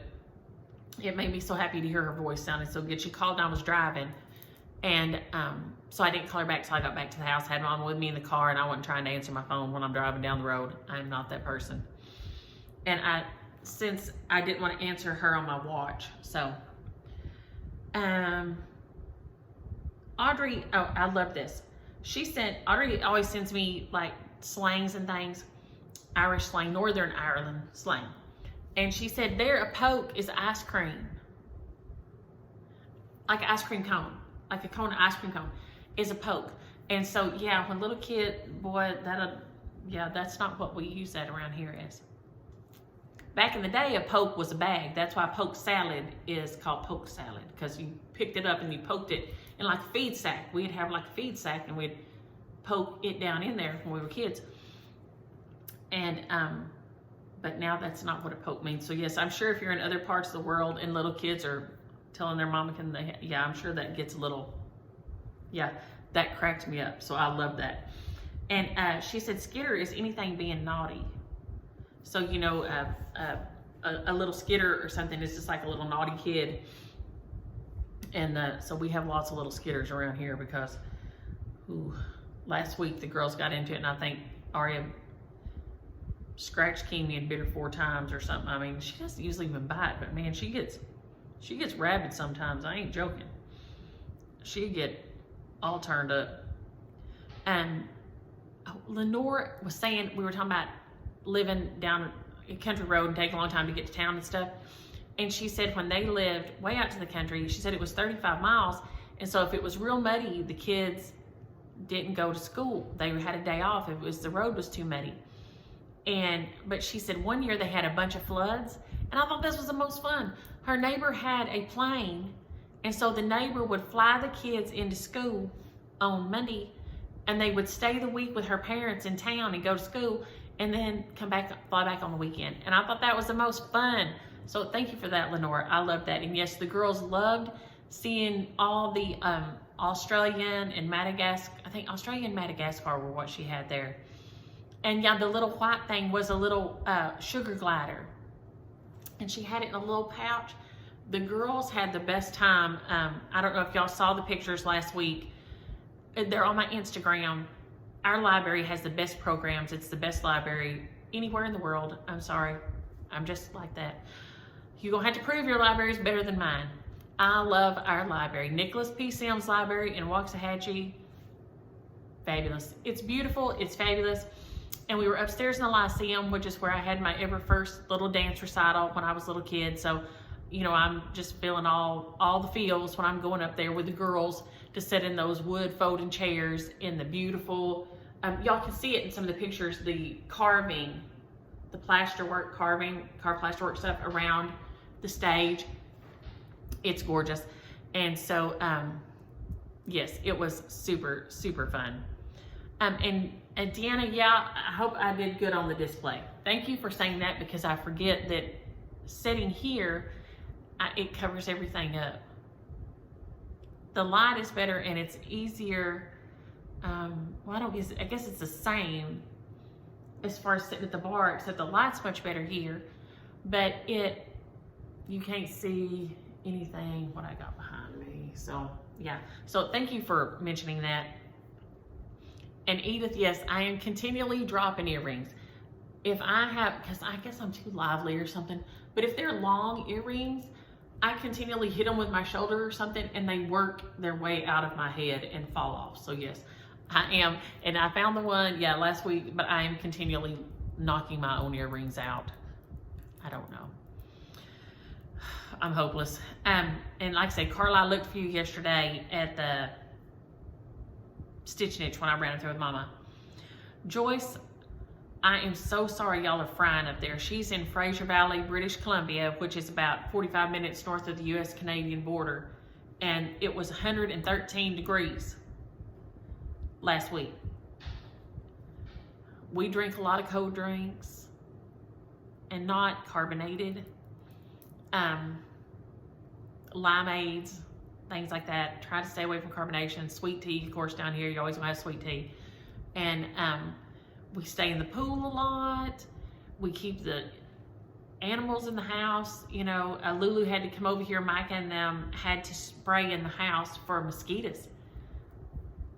it made me so happy to hear her voice sounding so good. She called and I was driving, And so I didn't call her back till I got back to the house. I had Mama with me in the car, and I wasn't trying to answer my phone when I'm driving down the road. I'm not that person. And since I didn't want to answer her on my watch, so Audrey, oh, I love this. Audrey always sends me like slangs and things, Irish slang, Northern Ireland slang. And she said a poke is ice cream. Like an ice cream cone. Like a cone of ice cream cone is a poke. And so, yeah, when little kid, boy, that's not what we use that around here as. Back in the day, a poke was a bag. That's why poke salad is called poke salad, because you picked it up and you poked it in like a feed sack. We'd have like a feed sack and we'd poke it down in there when we were kids. And, but now that's not what a poke means. So yes, I'm sure if you're in other parts of the world and little kids are telling their mama I'm sure that gets a little, that cracks me up. So I love that. And she said skitter is anything being naughty. So, you know, a little skitter or something is just like a little naughty kid. And so we have lots of little skitters around here because last week the girls got into it, and I think Aria scratched Keamy and bit her 4 times or something. I mean, she doesn't usually even bite, but man, she gets rabid sometimes. I ain't joking. She get all turned up. And Lenore was saying, we were talking about living down a country road and taking a long time to get to town and stuff. And she said when they lived way out to the country, she said it was 35 miles. And so if it was real muddy, the kids didn't go to school. They had a day off if the road was too muddy. But she said one year they had a bunch of floods, and I thought this was the most fun. Her neighbor had a plane, and so the neighbor would fly the kids into school on Monday, and they would stay the week with her parents in town and go to school, and then fly back on the weekend. And I thought that was the most fun. So thank you for that, Lenore. I love that. And yes, the girls loved seeing all the Australian and Madagascar. I think Australia and Madagascar were what she had there. And yeah, the little white thing was a little sugar glider. And she had it in a little pouch. The girls had the best time. I don't know if y'all saw the pictures last week. They're on my Instagram. Our library has the best programs. It's the best library anywhere in the world. I'm sorry. I'm just like that. You're going to have to prove your library is better than mine. I love our library. Nicholas P. Sims Library in Waxahachie. Fabulous. It's beautiful. It's fabulous. And we were upstairs in the Lyceum, which is where I had my ever first little dance recital when I was a little kid. So, you know, I'm just feeling all the feels when I'm going up there with the girls to sit in those wood folding chairs in the beautiful, y'all can see it in some of the pictures, the carving, the plasterwork carving, plasterwork stuff around the stage. It's gorgeous. And so, yes, it was super, super fun. And Deanna, yeah, I hope I did good on the display. Thank you for saying that, because I forget that sitting here, it covers everything up. The light is better and it's easier. Well, I guess it's the same as far as sitting at the bar, except the light's much better here, but you can't see anything what I got behind me. So yeah, so thank you for mentioning that. And Edith, yes, I am continually dropping earrings. If I have, because I guess I'm too lively or something, but if they're long earrings, I continually hit them with my shoulder or something, and they work their way out of my head and fall off. So yes, I am. And I found the one, last week, but I am continually knocking my own earrings out. I don't know. I'm hopeless. And like I said, Carla, I looked for you yesterday at the Stitch Niche when I ran through with Mama. Joyce, I am so sorry y'all are frying up there. She's in Fraser Valley, British Columbia, which is about 45 minutes north of the US-Canadian border. And it was 113 degrees last week. We drink a lot of cold drinks and not carbonated. Limeades, things like that. Try to stay away from carbonation. Sweet tea, of course, down here, you always want to have sweet tea. And we stay in the pool a lot. We keep the animals in the house. You know, Lulu had to come over here. Micah and them had to spray in the house for mosquitoes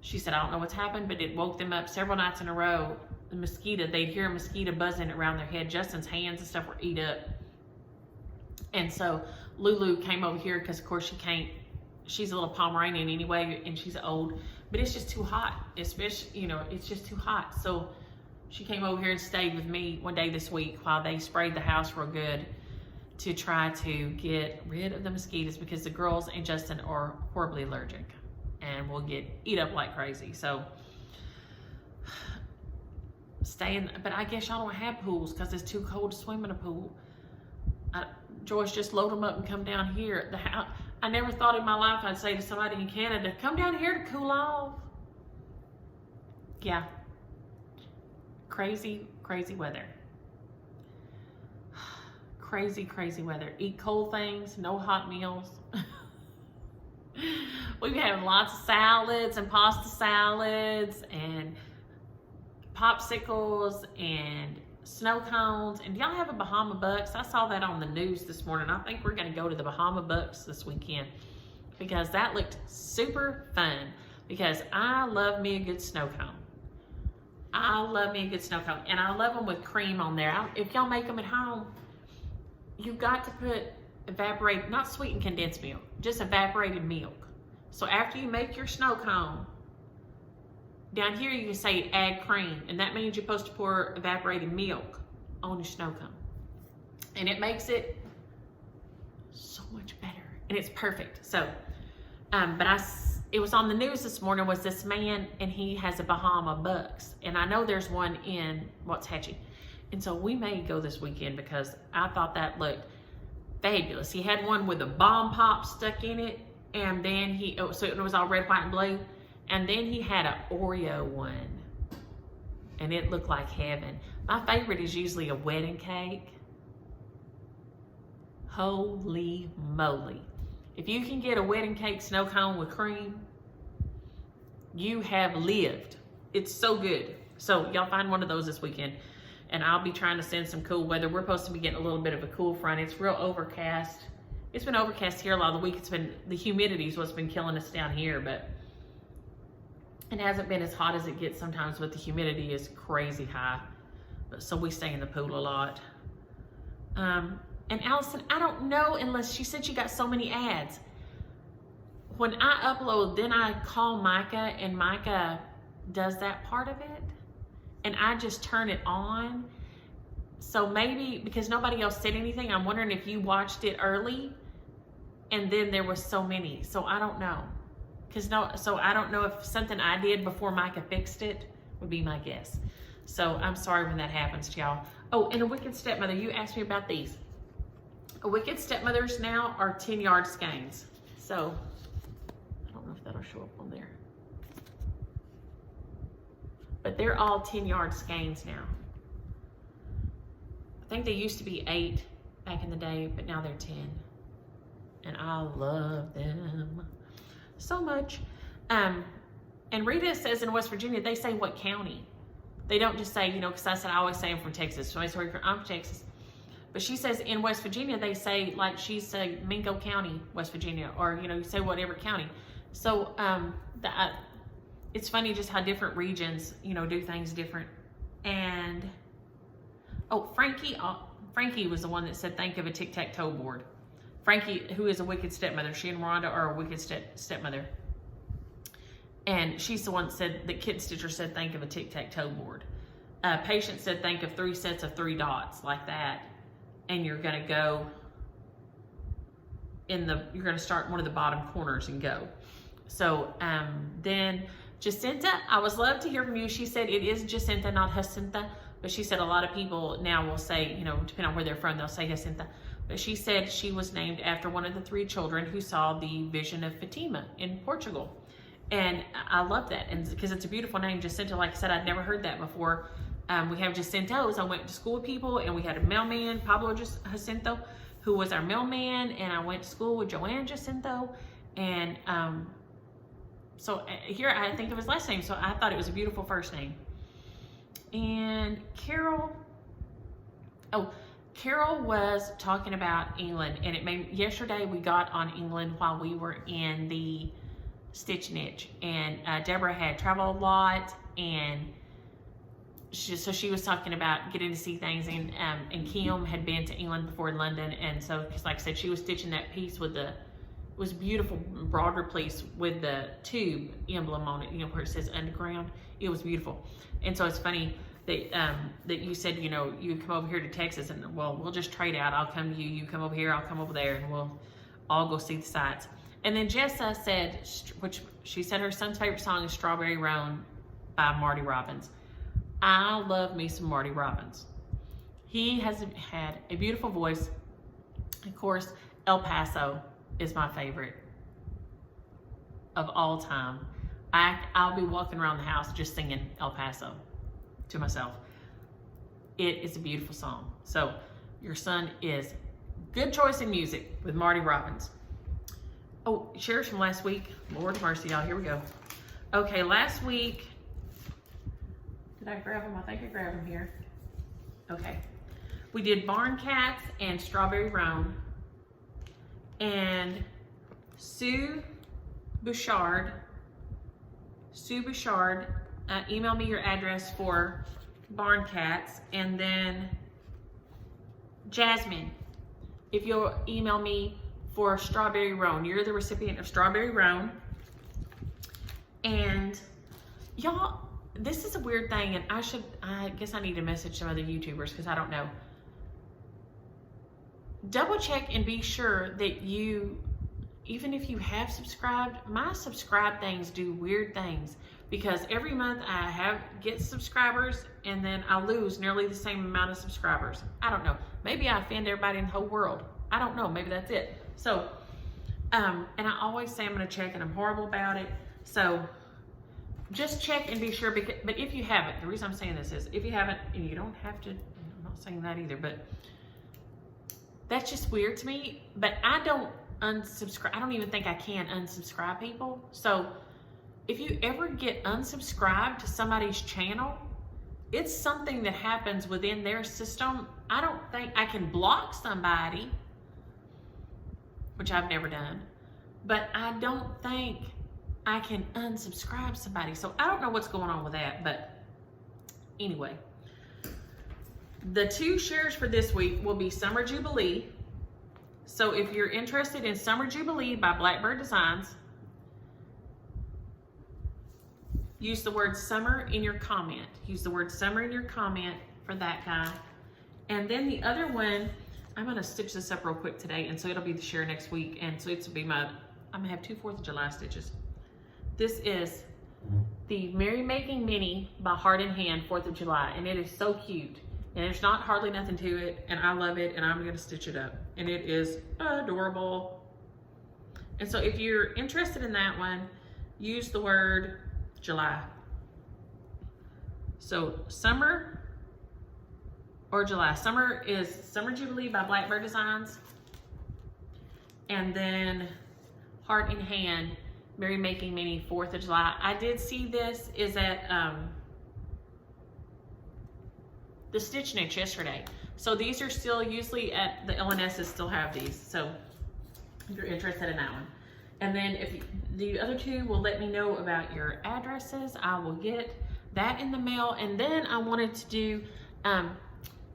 She said, I don't know what's happened, but it woke them up several nights in a row. The mosquito, they'd hear a mosquito buzzing around their head. Justin's hands and stuff were eat up. And so Lulu came over here because, of course, she's a little Pomeranian anyway, and she's old, but it's just too hot, especially, you know, it's just too hot. So she came over here and stayed with me one day this week while they sprayed the house real good to try to get rid of the mosquitoes, because the girls and Justin are horribly allergic and will eat up like crazy. So but I guess y'all don't have pools because it's too cold to swim in a pool. Joyce, just load them up and come down here. I never thought in my life I'd say to somebody in Canada, come down here to cool off. Yeah. Crazy, crazy weather. Crazy, crazy weather. Eat cold things, no hot meals. We've had lots of salads and pasta salads and popsicles and snow cones. And do y'all have a Bahama Bucks? I saw that on the news this morning. I think we're going to go to the Bahama Bucks this weekend because that looked super fun, because I love me a good snow cone. I love me a good snow cone, and I love them with cream on there. If y'all make them at home, you've got to put evaporated, not sweetened condensed milk, just evaporated milk. So after you make your snow cone, down here you can say add cream, and that means you're supposed to pour evaporated milk on your snow cone. And it makes it so much better, and it's perfect. So, it was on the news this morning, was this man, and he has a Bahama Bucks, and I know there's one in Waxahachie. And so we may go this weekend because I thought that looked fabulous. He had one with a bomb pop stuck in it, and then so it was all red, white, and blue. And then he had an Oreo one, and it looked like heaven. My favorite is usually a wedding cake. Holy moly. If you can get a wedding cake snow cone with cream, you have lived. It's so good. So y'all find one of those this weekend, and I'll be trying to send some cool weather. We're supposed to be getting a little bit of a cool front. It's real overcast. It's been overcast here a lot of the week. The humidity is what's been killing us down here, but it hasn't been as hot as it gets sometimes, but the humidity is crazy high. So we stay in the pool a lot. And Allison, I don't know, unless she said she got so many ads. When I upload, then I call Micah, and Micah does that part of it, and I just turn it on. So maybe because nobody else said anything, I'm wondering if you watched it early and then there was so many. So I don't know. So I don't know if something I did before Micah fixed it would be my guess. So I'm sorry when that happens to y'all. Oh, and a Wicked Stepmother, you asked me about these. A Wicked Stepmothers now are 10-yard skeins. So I don't know if that'll show up on there. But they're all 10-yard skeins now. I think they used to be 8 back in the day, but now they're 10. And I love them so much. And Rita says in West Virginia, they say what county. They don't just say, because I said I always say I'm from Texas. So I'm from Texas. But she says in West Virginia, they say, like she said, Mingo County, West Virginia, or, you say whatever county. So it's funny just how different regions, do things different. And, Frankie was the one that said, think of a tic-tac-toe board. Frankie, who is a Wicked Stepmother, she and Rhonda are a Wicked Stepmother. And she's the one that said, that Kit Stitcher said, think of a tic-tac-toe board. Patience said, think of 3 sets of 3 dots like that. And you're going to go you're going to start one of the bottom corners and go. So then Jacinta, I was love to hear from you. She said it is Jacinta, not Jacinta. But she said a lot of people now will say, depending on where they're from, they'll say Jacinta. But she said she was named after one of the 3 children who saw the vision of Fatima in Portugal. And I love that, and because it's a beautiful name, Jacinta. Like I said, I'd never heard that before. We have Jacintos. I went to school with people, and we had a mailman, Pablo Jacinto, who was our mailman, and I went to school with Joanne Jacinto. And so here I think of his last name, so I thought it was a beautiful first name. And Carol was talking about England, and yesterday we got on England while we were in the stitch and itch, and Deborah had traveled a lot, and so she was talking about getting to see things, and Kim had been to England before, in London, and so, cause like I said, she was stitching that piece with the, it was beautiful broader piece with the tube emblem on it, you know, where it says underground. It was beautiful. And so it's funny that that you said, you know, you come over here to Texas, and well, we'll just trade out. I'll come to you, you come over here, I'll come over there, and we'll all go see the sights. And then Jessa said, which she said her son's favorite song is Strawberry Roan by Marty Robbins. I love me some Marty Robbins. He has had a beautiful voice. Of course, El Paso is my favorite of all time. I'll be walking around the house just singing El Paso to myself. It is a beautiful song. So your son is good choice in music with Marty Robbins. Oh, shares from last week. Lord mercy, y'all. Here we go. Okay, last week, did I grab them? I think I grabbed them here. Okay. We did Barn Cats and Strawberry Roan. And Sue Bouchard, email me your address for Barn Cats. And then Jasmine, if you'll email me for Strawberry Roan. You're the recipient of Strawberry Roan. And y'all, this is a weird thing, and I guess I need to message some other YouTubers because I don't know. Double check and be sure that you, even if you have subscribed, my subscribe things do weird things, because every month I get subscribers and then I lose nearly the same amount of subscribers. I don't know. Maybe I offend everybody in the whole world. I don't know. Maybe that's it. So, and I always say I'm going to check, and I'm horrible about it. So just check and be sure. But if you haven't, the reason I'm saying this is if you haven't, and you don't have to, I'm not saying that either, but that's just weird to me. But I don't unsubscribe. I don't even think I can unsubscribe people. So if you ever get unsubscribed to somebody's channel, it's something that happens within their system. I don't think I can block somebody, which I've never done, but I don't think I can unsubscribe somebody. So I don't know what's going on with that, but anyway. The two shares for this week will be Summer Jubilee. So if you're interested in Summer Jubilee by Blackbird Designs, use the word summer in your comment. Use the word summer in your comment for that guy. And then the other one, I'm going to stitch this up real quick today, and so it'll be the share next week. And so it's be I'm going to have 2 4th of July stitches. This is the Merrymaking Mini by Heart in Hand 4th of July, and it is so cute. And there's not hardly nothing to it, and I love it, and I'm going to stitch it up. And it is adorable. And so if you're interested in that one, use the word July. So summer or July. Summer is Summer Jubilee by Blackbird Designs. And then Heart in Hand, Merrymaking Mini 4th of July. I did see this is at the Stitch Niche yesterday. So these are still usually at the LNSs still have these. So if you're interested in that one. And then if the other two will let me know about your addresses, I will get that in the mail. And then I wanted to do,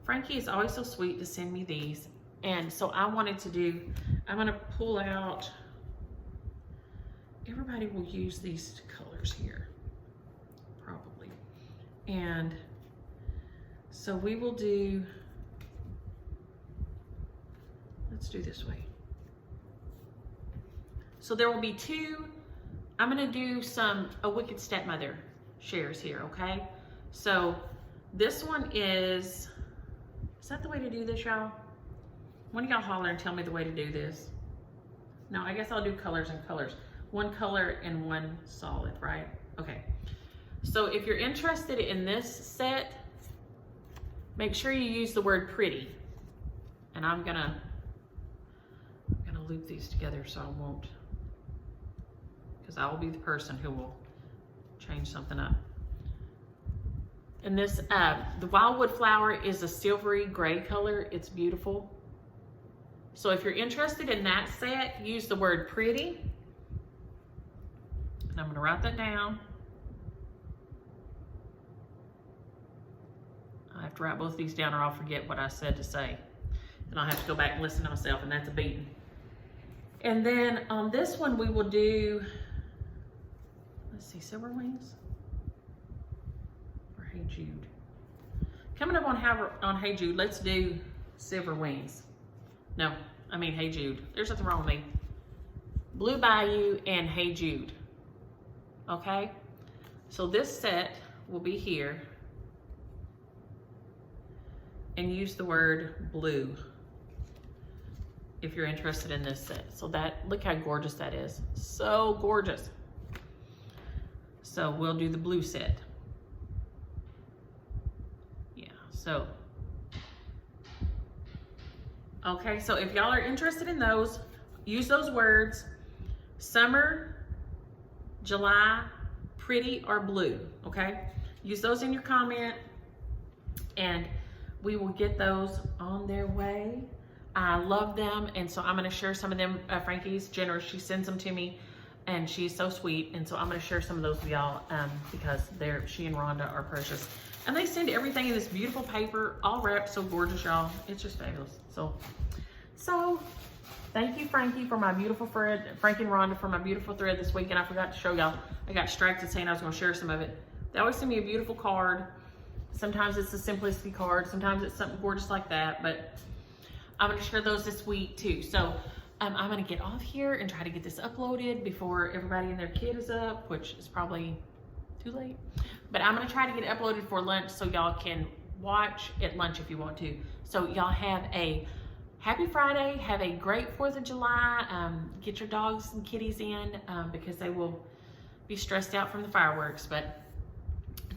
Frankie is always so sweet to send me these. And so I wanted to do, I'm going to pull out, everybody will use these colors here, probably. And so we will do, let's do this way. So there will be two, I'm gonna do a Wicked Stepmother shares here, okay? So this one is that the way to do this, y'all? One of y'all holler and tell me the way to do this. No, I guess I'll do colors and colors. One color and one solid, right? Okay. So if you're interested in this set, make sure you use the word pretty. And I'm gonna loop these together so I won't, because I will be the person who will change something up. And this, the Wildwood Flower is a silvery gray color. It's beautiful. So if you're interested in that set, use the word pretty. And I'm gonna write that down. I have to write both of these down or I'll forget what I said to say. And I'll have to go back and listen to myself, and that's a beating. And then on this one we will do, let's see, Silver Wings or Hey Jude. Coming up on Hey Jude, let's do Silver Wings. No, I mean Hey Jude. There's nothing wrong with me. Blue Bayou and Hey Jude. Okay? So this set will be here. And use the word blue if you're interested in this set. So that, look how gorgeous that is. So gorgeous. So we'll do the blue set. Yeah, so. Okay, so if y'all are interested in those, use those words, summer, July, pretty, or blue, okay? Use those in your comment, and we will get those on their way. I love them, and so I'm gonna share some of them. Frankie's generous, she sends them to me, and she's so sweet, and so I'm gonna share some of those with y'all because she and Rhonda are precious. And they send everything in this beautiful paper, all wrapped so gorgeous, y'all. It's just fabulous. So thank you, Frankie, for my beautiful thread, Frankie and Rhonda for my beautiful thread this week, and I forgot to show y'all. I got distracted saying I was gonna share some of it. They always send me a beautiful card. Sometimes it's a simplicity card, sometimes it's something gorgeous like that, but I'm gonna share those this week too. So I'm gonna get off here and try to get this uploaded before everybody and their kid is up, which is probably too late. But I'm gonna try to get it uploaded for lunch so y'all can watch at lunch if you want to. So y'all have a happy Friday, have a great 4th of July. Get your dogs and kitties in because they will be stressed out from the fireworks, but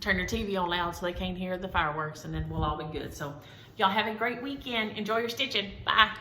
turn your TV on loud so they can't hear the fireworks, and then we'll all be good. So y'all have a great weekend. Enjoy your stitching. Bye.